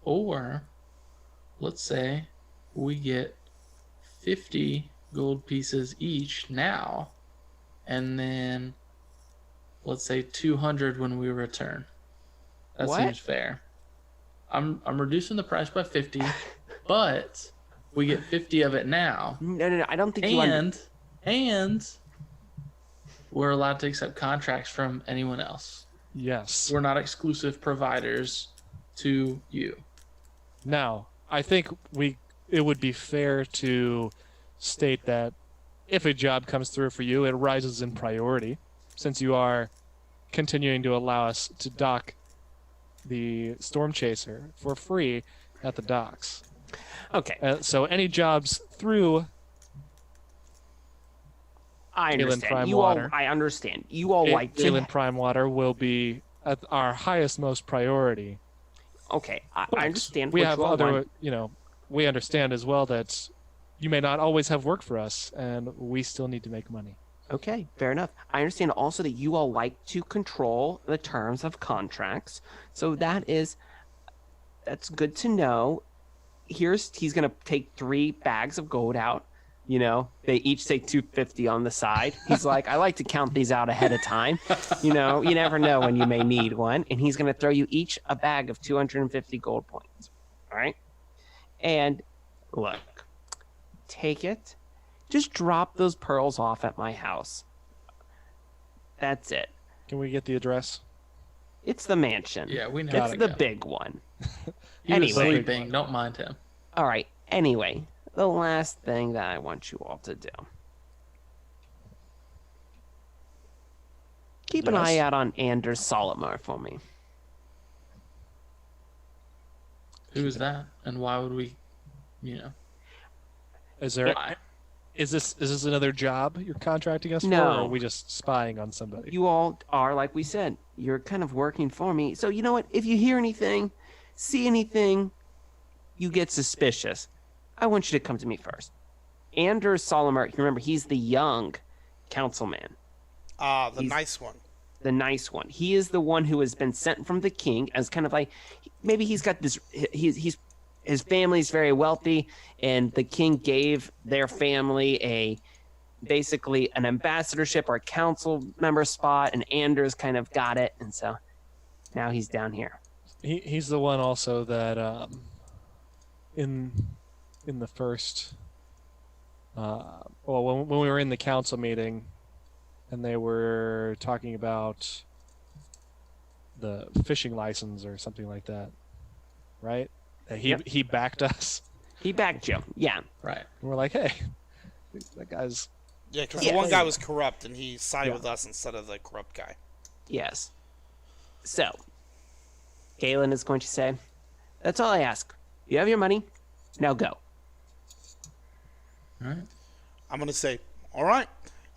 Or let's say we get 50 gold pieces each now, and then let's say 200 when we return. That What? seems fair. I'm reducing the price by 50, but we get 50 of it now. No. I don't think you And we're allowed to accept contracts from anyone else. Yes. We're not exclusive providers to you. Now, I think it would be fair to state that if a job comes through for you, it rises in priority, since you are continuing to allow us to dock the Storm Chaser for free at the docks. Okay, So any jobs through I Gellan understand. You all, Primewater. I understand. You all like to. Gellan Primewater will be at our highest, most priority. Okay, I But understand. we what have you all other, want. we understand as well that you may not always have work for us, and we still need to make money. Okay, fair enough. I understand also that you all like to control the terms of contracts. So that's good to know. He's gonna take 3 bags of gold out. They each say 250 on the side. He's like, I like to count these out ahead of time. You never know when you may need one. And he's gonna throw you each a bag of 250 gold points. All right. And look, take it. Just drop those pearls off at my house. That's it. Can we get the address? It's the mansion. Yeah, we know. It's the big one. He was Anyway. sleeping. Don't mind him. All right. Anyway, the last thing that I want you all to do. Keep an Yes. eye out on Anders Saltmarsh for me. Who is that? And why would we, Is there? why? Is this another job you're contracting us for, No. or are we just spying on somebody? You all are, like we said, you're kind of working for me. So you know what? If you hear anything, see anything, you get suspicious, I want you to come to me first. Anders Saltmarsh, remember, he's the young councilman. The He's- nice one. The nice one. He is the one who has been sent from the king as kind of like, maybe he's got this, his family's very wealthy, and the king gave their family basically an ambassadorship or a council member spot, and Anders kind of got it, and so now he's down here. He's the one also that in the first when we were in the council meeting and they were talking about the fishing license or something like that, right? He backed us. He backed you, yeah. Right. And we're like, hey, that guy's Yeah, because Yes. the one guy was corrupt, and he sided Yeah. with us instead of the corrupt guy. Yes. So, Galen is going to say, that's all I ask. You have your money, now go. All right. I'm going to say, all right.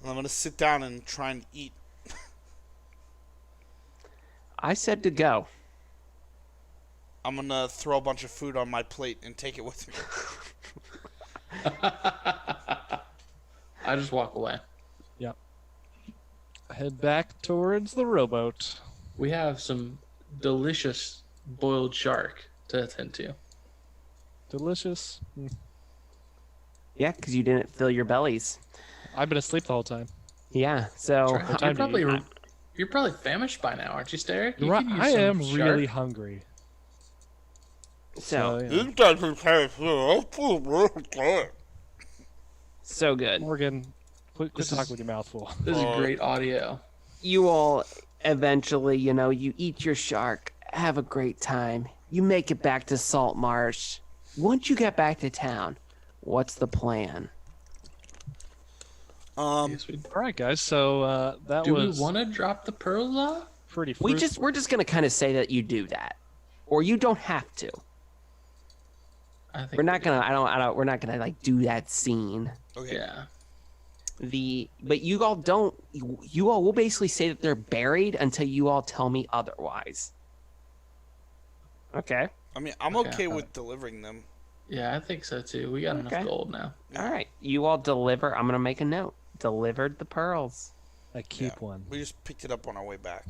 And I'm going to sit down and try and eat. I said to go. I'm going to throw a bunch of food on my plate and take it with me. I just walk away. head back towards the rowboat. We have some delicious boiled shark to attend to. Delicious. Yeah, because you didn't fill your bellies. I've been asleep the whole time. Yeah, so You're time to probably, eat. you're probably famished by now, aren't you, Steric? You Right, could use I some am shark. really hungry. So, yeah. This doesn't taste good. so good. Morgan, quit This talking is- with your mouth full. This is great audio. You all eventually, you eat your shark, have a great time. You make it back to Saltmarsh. Once you get back to town, what's the plan? Yes, we- All right, guys. So that Do we was want to drop the pearls off? pretty. We're just gonna kind of say that you do that. or you don't have to. I think We're not gonna. I don't. We're not gonna like do that scene. Okay. Yeah. But you all don't. You all will basically say that they're buried until you all tell me otherwise. Okay. I mean, I'm Okay, okay with delivering them. Yeah, I think so too. We got Okay. enough gold now. All right. You all deliver. I'm gonna make a note. Delivered the pearls. I keep Yeah. one. We just picked it up on our way back.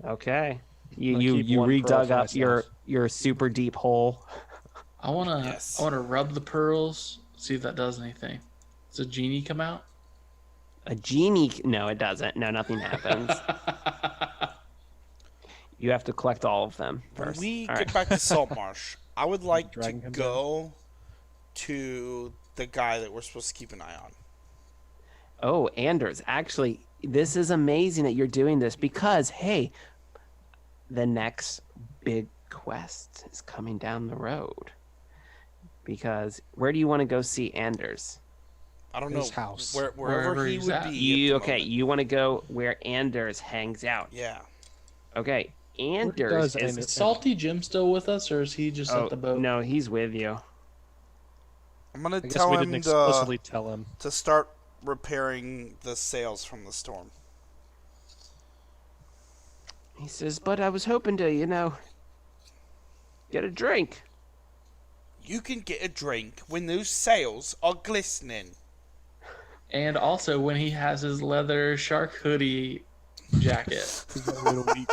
Okay. I'm gonna keep one pearl redug for up myself. your super deep hole. I wanna Yes. I wanna rub the pearls, see if that does anything. Does a genie come out? A genie? No, it doesn't. No, nothing happens. You have to collect all of them When first. we All get right. back to Saltmarsh, I would like to Dragon comes go to the guy that we're supposed to keep an eye on. Oh, Anders, actually, this is amazing that you're doing this because, hey, the next big quest is coming down the road. Because where do you want to go see Anders? I don't His know. house. Wherever Wherever he he's would at. be. You at the moment. You want to go where Anders hangs out? Yeah. Okay, Anders does is. Anders- Salty Jim still with us, or is he just Oh at the boat? no, he's with you. I'm gonna I guess tell we him didn't explicitly tell him. to start repairing the sails from the storm. He says, "But I was hoping to, get a drink." You can get a drink when those sails are glistening. And also when he has his leather shark hoodie jacket. He's got a little weak.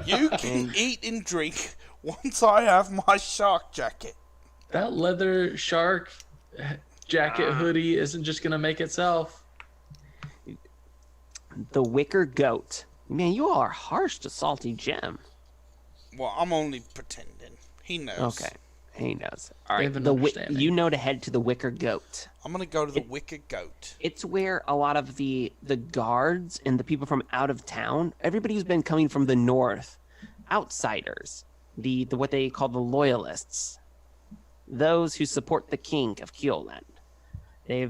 You can eat and drink once I have my shark jacket. That leather shark jacket hoodie isn't just gonna make itself. The wicker goat. Man, you all are harsh to Salty Jim. Well, I'm only pretending. He knows. Okay, he knows. All They right, have an understanding. you know to head to the wicker goat. I'm gonna go to the Wicked Goat. It's where a lot of the guards and the people from out of town, everybody who's been coming from the north, outsiders, the what they call the loyalists, those who support the king of Kioland. They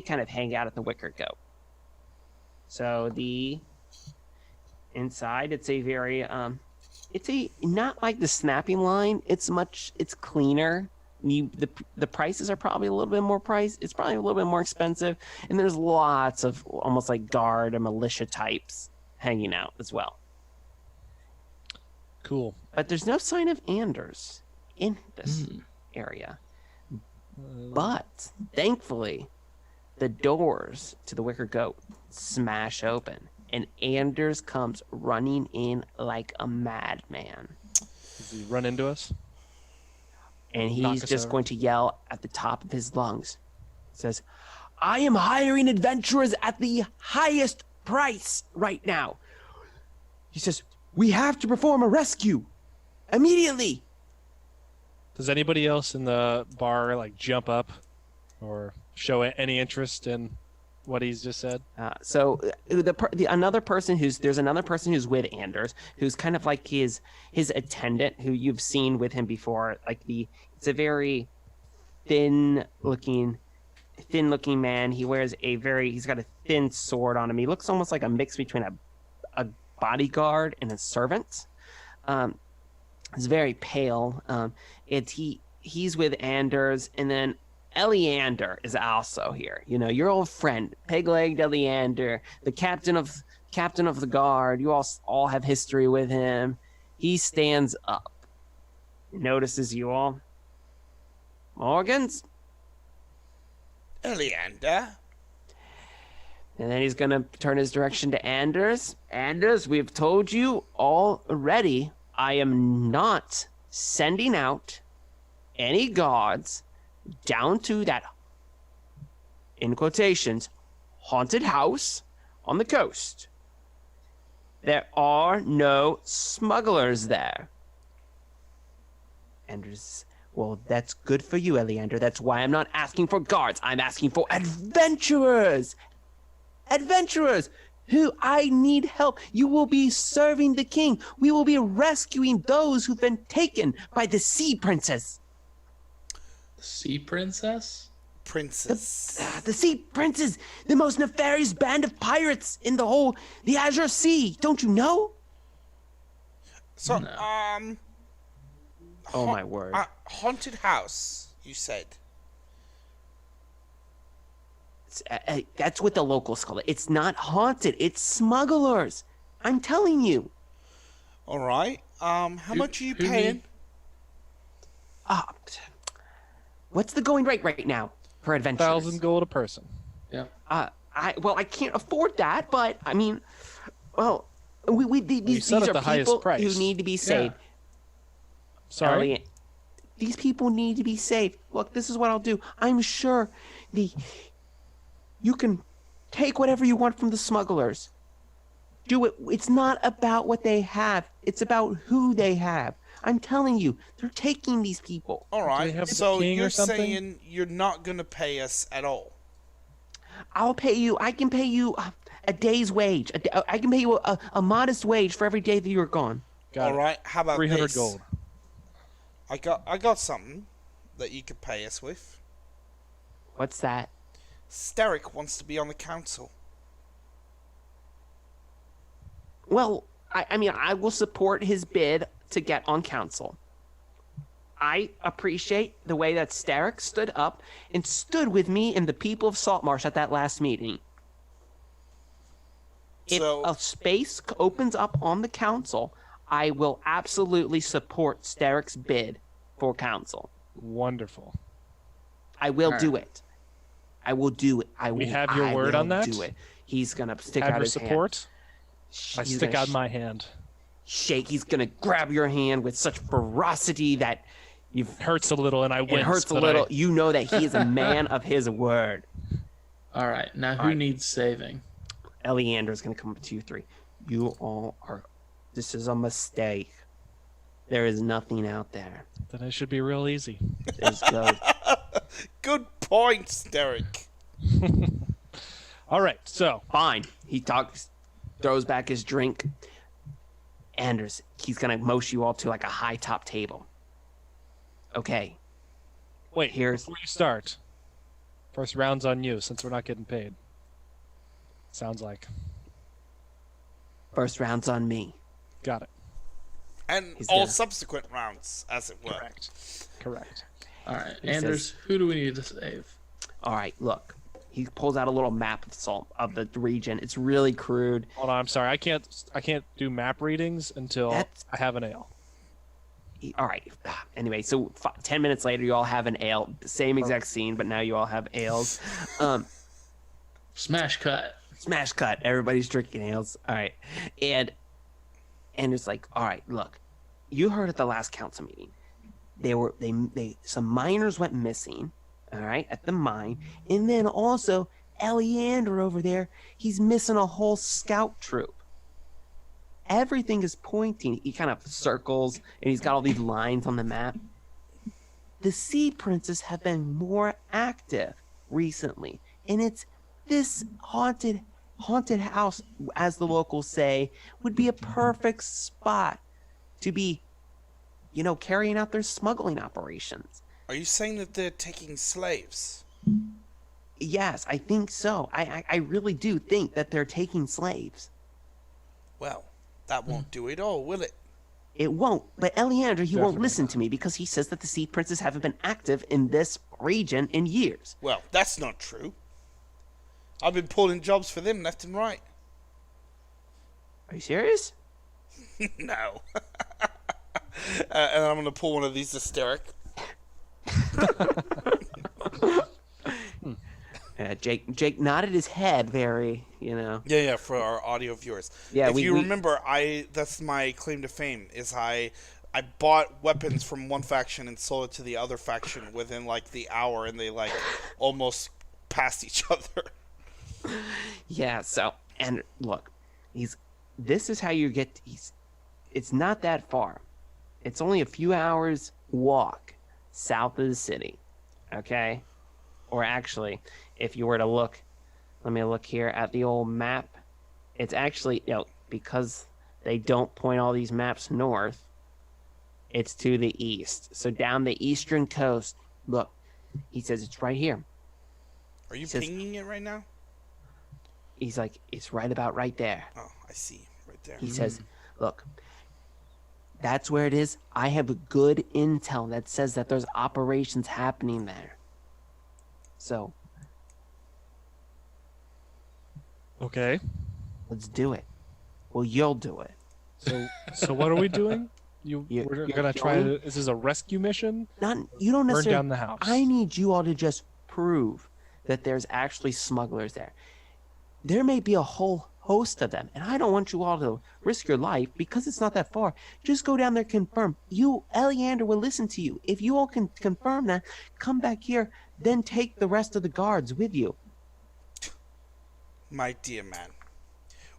kind of hang out at the wicker goat. So the inside, it's a very not like the snapping line. It's cleaner. The prices are probably a little bit more it's probably a little bit more expensive, and there's lots of almost like guard and militia types hanging out as well. Cool. But there's no sign of Anders in this area. But thankfully, the doors to the wicker goat smash open, and Anders comes running in like a madman. Does he run into us? And Knock he's us just over. going to yell at the top of his lungs. Says, "I am hiring adventurers at the highest price right now." He says, "We have to perform a rescue immediately." Does anybody else in the bar like jump up or show any interest in what he's just said? There's another person who's with Anders, who's kind of like his attendant, who you've seen with him before. It's a very thin looking man. He's got a thin sword on him. He looks almost like a mix between a bodyguard and a servant. He's very pale. He's with Anders, and then Eleander is also here. Your old friend, peg-legged Eleander, the captain of the guard. You all have history with him. He stands up, notices you all. Morgans, Eleander. and then he's gonna turn his direction to Anders. Anders, we've told you already. I am not sending out any guards down to that, in quotations, haunted house on the coast. There are no smugglers there. Anders, well, that's good for you, Eleander. That's why I'm not asking for guards. I'm asking for adventurers. Adventurers who I need help. You will be serving the king. We will be rescuing those who've been taken by the sea princess. Sea princess? Princess. The Sea Princes, the most nefarious band of pirates in the Azure Sea. Don't you know? So, No. Oh my word. Haunted house, you said. That's what the locals call it. It's not haunted. It's smugglers. I'm telling you. All right. How much are you paying? Ah, what's the going rate right now for adventurers? 1,000 gold a person. Yeah. I can't afford that, but I mean, well, these set are at the highest people price. who need to be saved. Sorry. Elliot, these people need to be saved. Look, this is what I'll do. I'm sure you can take whatever you want from the smugglers. Do it. It's not about what they have. It's about who they have. I'm telling you, they're taking these people. All they right. have the So king or you're something? saying you're not gonna pay us at all? I'll pay you. I can pay you a day's wage. I can pay you a modest wage for every day that you're gone. Got All it. right. How about 300 this? gold. I got something that you could pay us with. What's that? Steric wants to be on the council. Well, I mean, I will support his bid to get on council. I appreciate the way that Starrick stood up and stood with me and the people of Saltmarsh at that last meeting. If So- a space opens up on the council, I will absolutely support Starrick's bid for council. Wonderful. I will do Alright. it. I will do it. We have your word on that? Do it. He's gonna stick Have out your his support. hand. I He's stick gonna out my hand. shake. He's gonna grab your hand with such ferocity that It hurts a little, and I wince. it hurts a but little. You know that he is a man of his word. All right. Now, who All right. needs saving? Eleander's gonna come up to you three. You all are. This is a mistake. There is nothing out there. Then it should be real easy. There's good. Good point, Steric. All right, so Fine. He talks, throws back his drink. Anders, he's gonna motion you all to like a high top table. Okay. wait. Here's- Before you start, first round's on you since we're not getting paid. Sounds like. First round's on me. Got it. And He's all gonna- subsequent rounds, as it were. Correct. All right. He Anders, says- who do we need to save? All right. Look. He pulls out a little map of the region. It's really crude. Hold on, I'm sorry. I can't do map readings until That's- I have an ale. All right. Anyway, so 10 minutes later, you all have an ale. Same exact scene, but now you all have ales. Smash cut. Smash cut. Everybody's drinking ales. All right. And it's like, all right, look. You heard at the last council meeting. Some miners went missing, all right, at the mine. And then also Eleander over there, he's missing a whole scout troop. Everything is pointing. He kind of circles and he's got all these lines on the map. The Sea Princes have been more active recently, and it's this haunted house, as the locals say, would be a perfect spot to be, carrying out their smuggling operations. Are you saying that they're taking slaves? Yes, I think so. I really do think that they're taking slaves. Well, that won't do it all, will it? It won't. But Eleander, he won't Definitely listen to me because he says that the Sea Princes haven't been active in this region in years. Well, that's not true. I've been pulling jobs for them left and right. Are you serious? No. And I'm going to pull one of these hysteric. Jake nodded his head very, Yeah, for our audio viewers. Yeah, if we- you we- remember, that's my claim to fame, is I bought weapons from one faction and sold it to the other faction within, the hour, and they, almost passed each other. Yeah, so, and look, this is how you get, it's not that far. It's only a few hours walk south of the city, okay? Or actually, if you were to look, let me look here at the old map. It's actually, because they don't point all these maps north, it's to the east. So down the eastern coast, look, he says it's right here. Are you says- pinging it right now? He's like, it's right about right there. Oh, I see. Right there. He says, look, That's where it is. I have good intel that says that there's operations happening there. So Okay. let's do it. Well, you'll do it. So what are we doing? We're You're gonna try going- to. Is this a rescue mission? You don't Burn necessarily. down the house. I need you all to just prove that there's actually smugglers there. There may be a whole host of them, and I don't want you all to risk your life because it's not that far. Just go down there, confirm. Eleander will listen to you. If you all can confirm that, come back here, then take the rest of the guards with you. My dear man,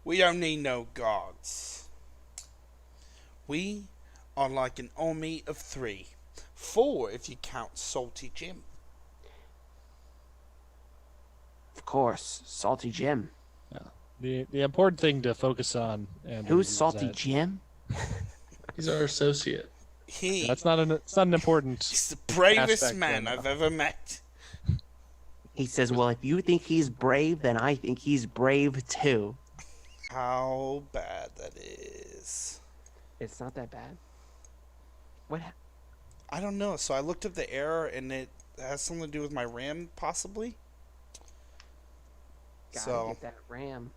we don't need no guards. We are like an army of 3. 4 if you count Salty Jim. Of course, Salty Jim. The important thing to focus on. And Who's Salty Jim? He's our associate. He's not an important. the bravest aspect man of- I've ever met. He says, well, if you think he's brave, then I think he's brave too. How bad that is. It's not that bad. What? I don't know. So I looked up the error, and it has something to do with my RAM, possibly. Gotta So get that RAM.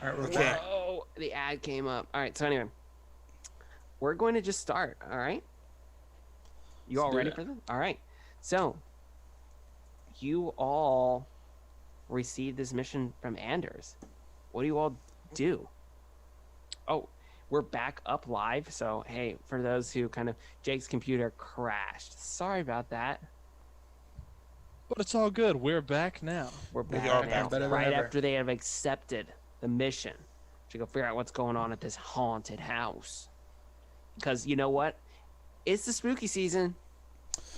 All right, we're Okay. back. Oh, the ad came up. All right, so anyway, we're going to just start. All right. You Let's all do ready it. for this? All right. So, you all received this mission from Anders. What do you all do? Oh, we're back up live. So, hey, for those who Jake's computer crashed. Sorry about that. But it's all good. We're back now. We're We back are now, back. Better than right ever. after they have accepted the mission to go figure out what's going on at this haunted house. Because you know what? It's the spooky season.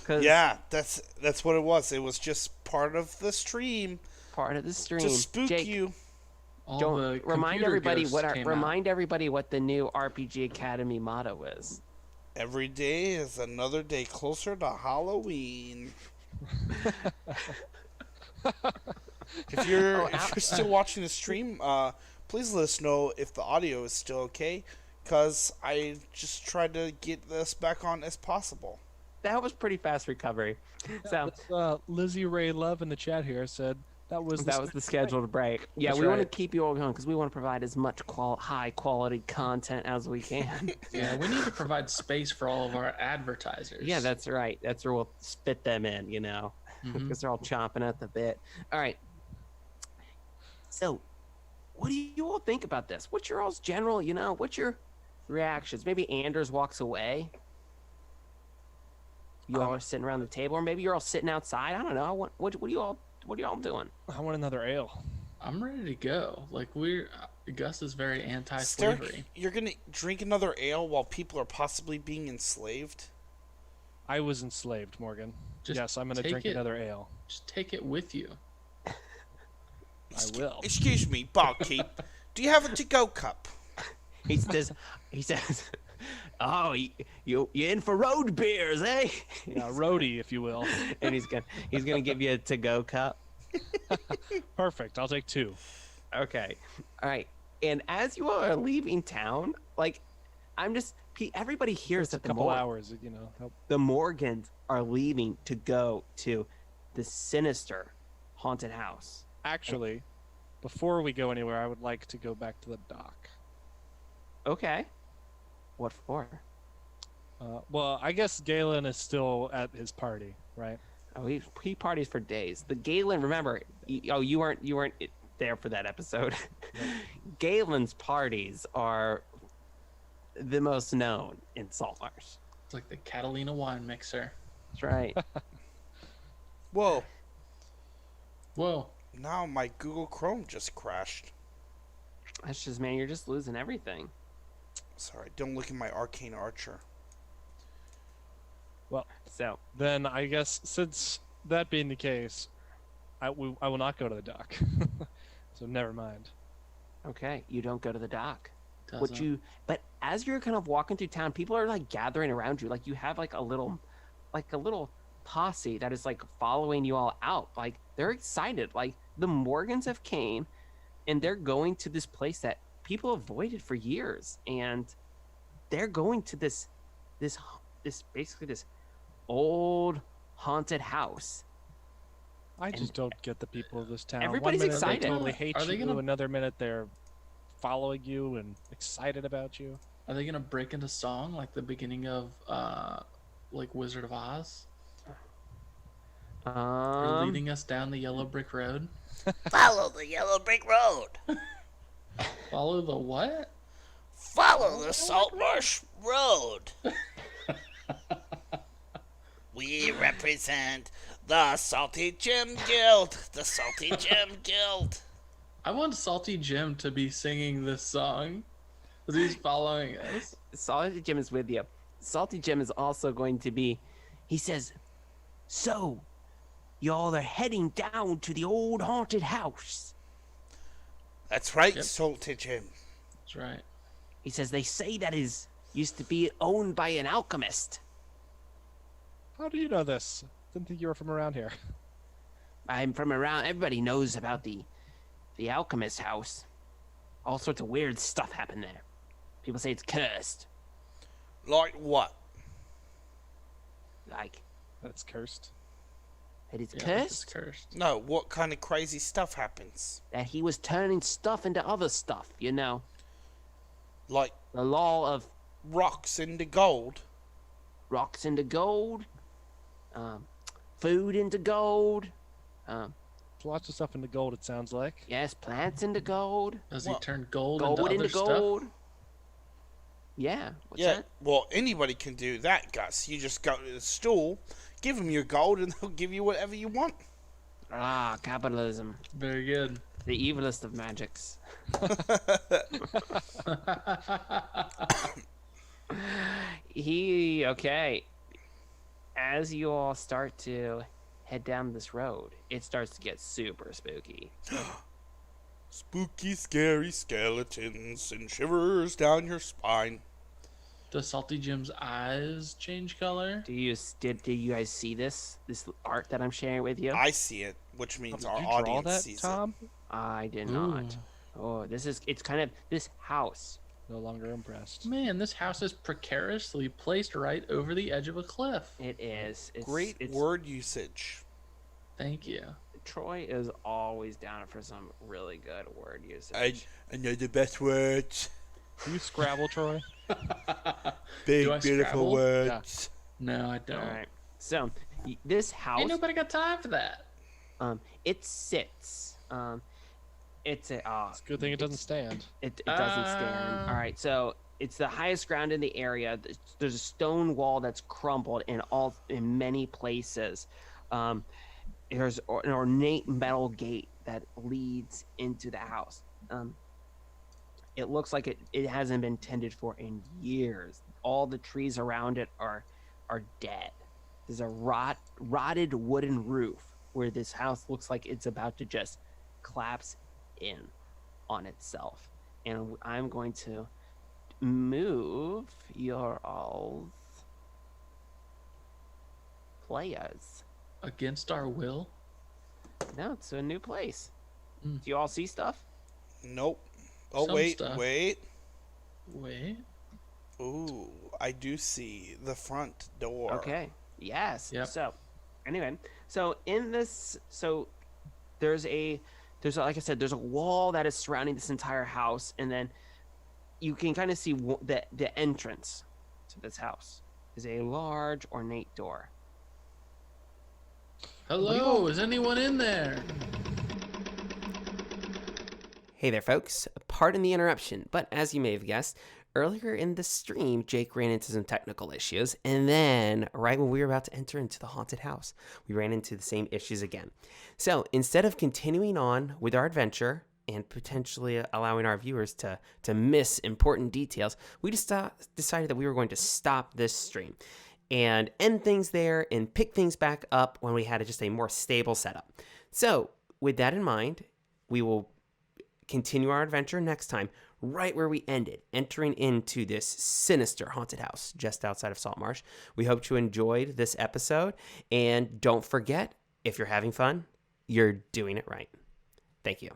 'Cause yeah, that's what it was. It was just part of the stream part of the stream. to spook Jake, you. All don't the remind computer everybody ghosts what came out. remind everybody what the new RPG Academy motto is. Every day is another day closer to Halloween. If you're still watching the stream, please let us know if the audio is still okay, because I just tried to get this back on as possible. That was pretty fast recovery. So Lizzie Ray Love in the chat here said that was the scheduled break. Yeah, That's we want to right. keep you all going because we want to provide as much high quality content as we can. Yeah, we need to provide space for all of our advertisers. Yeah, that's right. That's where we'll spit them in, Mhm. because they're all chomping at the bit. All right. So, what do you all think about this? What's your all's general, what's your reactions? Maybe Anders walks away. You all are sitting around the table, or maybe you're all sitting outside. I don't know. What are you all doing? I want another ale. I'm ready to go. Like Gus is very Sterk, anti-slavery. you're gonna drink another ale while people are possibly being enslaved? I was enslaved, Morgan. Just yes, I'm gonna take drink it. another ale. Just take it with you. I will. Excuse me, barkeep. Do you have a to-go cup? He says, "Oh, you in for road beers, eh?" Yeah, roadie, if you will. And he's gonna give you a to-go cup. Perfect. I'll take 2. Okay. All right. And as you all are leaving town, everybody hears It's a that couple hours, help. the Morgans are leaving to go to the sinister haunted house. Actually, before we go anywhere, I would like to go back to the dock. Okay. What for? Well, I guess Galen is still at his party, right? Oh, he parties for days. The Galen, remember? You weren't there for that episode. Galen's parties are the most known in Saltmarsh. It's like the Catalina wine mixer. That's right. Whoa, Whoa. now my Google Chrome just crashed. That's just, man, you're just losing everything. Sorry, don't look at my arcane archer. So, Then I guess, since that being the case, I will not go to the dock. So never mind. okay, you don't go to the dock. Doesn't. But as you're kind of walking through town, people are gathering around you. You have a little posse that is following you all out. They're excited. The Morgans have came and they're going to this place that people avoided for years. And they're going to this basically this old haunted house. I just don't get the people of this town. Everybody's One minute excited. they totally hate Are they you, gonna- another minute they're following you and excited about you. Are they gonna break into song like the beginning of like Wizard of Oz? Or leading us down the yellow brick road? Follow the yellow brick road. Follow the what? Follow the Saltmarsh road. We represent the Salty Jim Guild. The Salty Jim Guild. I want Salty Jim to be singing this song. Because he's following us. Salty Jim is with you. Salty Jim is also going to be. He says, "So, y'all are heading down to the old haunted house." That's right, Yep. Salty Jim. That's right. He says they say that is used to be owned by an alchemist. How do you know this? Didn't think you were from around here. I'm from around. Everybody knows about the alchemist house. All sorts of weird stuff happen there. People say it's cursed. Like what? Like That's cursed. that it's Yeah, cursed. it's cursed. No, what kind of crazy stuff happens? That he was turning stuff into other stuff. You know, Like the law of rocks into gold? rocks into gold, food into gold. Lots of stuff into gold, it sounds like. Yes, plants into gold. Does Well, he turn gold, Gold into into other stuff? gold. Yeah. What's Yeah, that? well, anybody can do that, Gus. You just go to the store, give them your gold, and they'll give you whatever you want. Ah, capitalism. Very good. The evilest of magics. Okay. As you all start to head down this road, it starts to get super spooky. Spooky, scary skeletons and shivers down your spine. Does Salty Jim's eyes change color? Did you guys see this art that I'm sharing with you? I see it, which means Did our you draw audience that, sees Tom? I did Ooh. not. Oh, it's kind of this house. No longer impressed. Man, this house is precariously placed right over the edge of a cliff. It is. it. Great it's, word usage. Thank you. Troy is always down for some really good word usage. I know the best words. Do you Scrabble, Troy? Big, Do I beautiful Scrabble? words. No, I don't. All right. So this house, Ain't nobody got time for that. it sits. It's a. It's a good thing it doesn't stand. It doesn't stand. All right. So it's the highest ground in the area. There's a stone wall that's crumbled in many places. There's an ornate metal gate that leads into the house. It looks like it hasn't been tended for in years. All the trees around it are dead. There's a rotted wooden roof where this house looks like it's about to just collapse in on itself. And I'm going to move your all's players. Against our will? No, it's a new place. Mm. Do you all see stuff? Nope. Oh, Some wait, stuff. wait. Wait. Ooh, I do see the front door. Okay. Yes. Yep. So, anyway, there's like I said, there's a wall that is surrounding this entire house, and then you can kind of see the entrance to this house is a large ornate door. Hello, is anyone in there? Hey there, folks. Pardon the interruption, but as you may have guessed, earlier in the stream, Jake ran into some technical issues, and then right when we were about to enter into the haunted house, we ran into the same issues again. So instead of continuing on with our adventure and potentially allowing our viewers to miss important details, we just decided that we were going to stop this stream and end things there and pick things back up when we had just a more stable setup. So with that in mind, we will continue our adventure next time right where we ended, entering into this sinister haunted house just outside of Saltmarsh. We hope you enjoyed this episode, and don't forget, if you're having fun, you're doing it right. Thank you.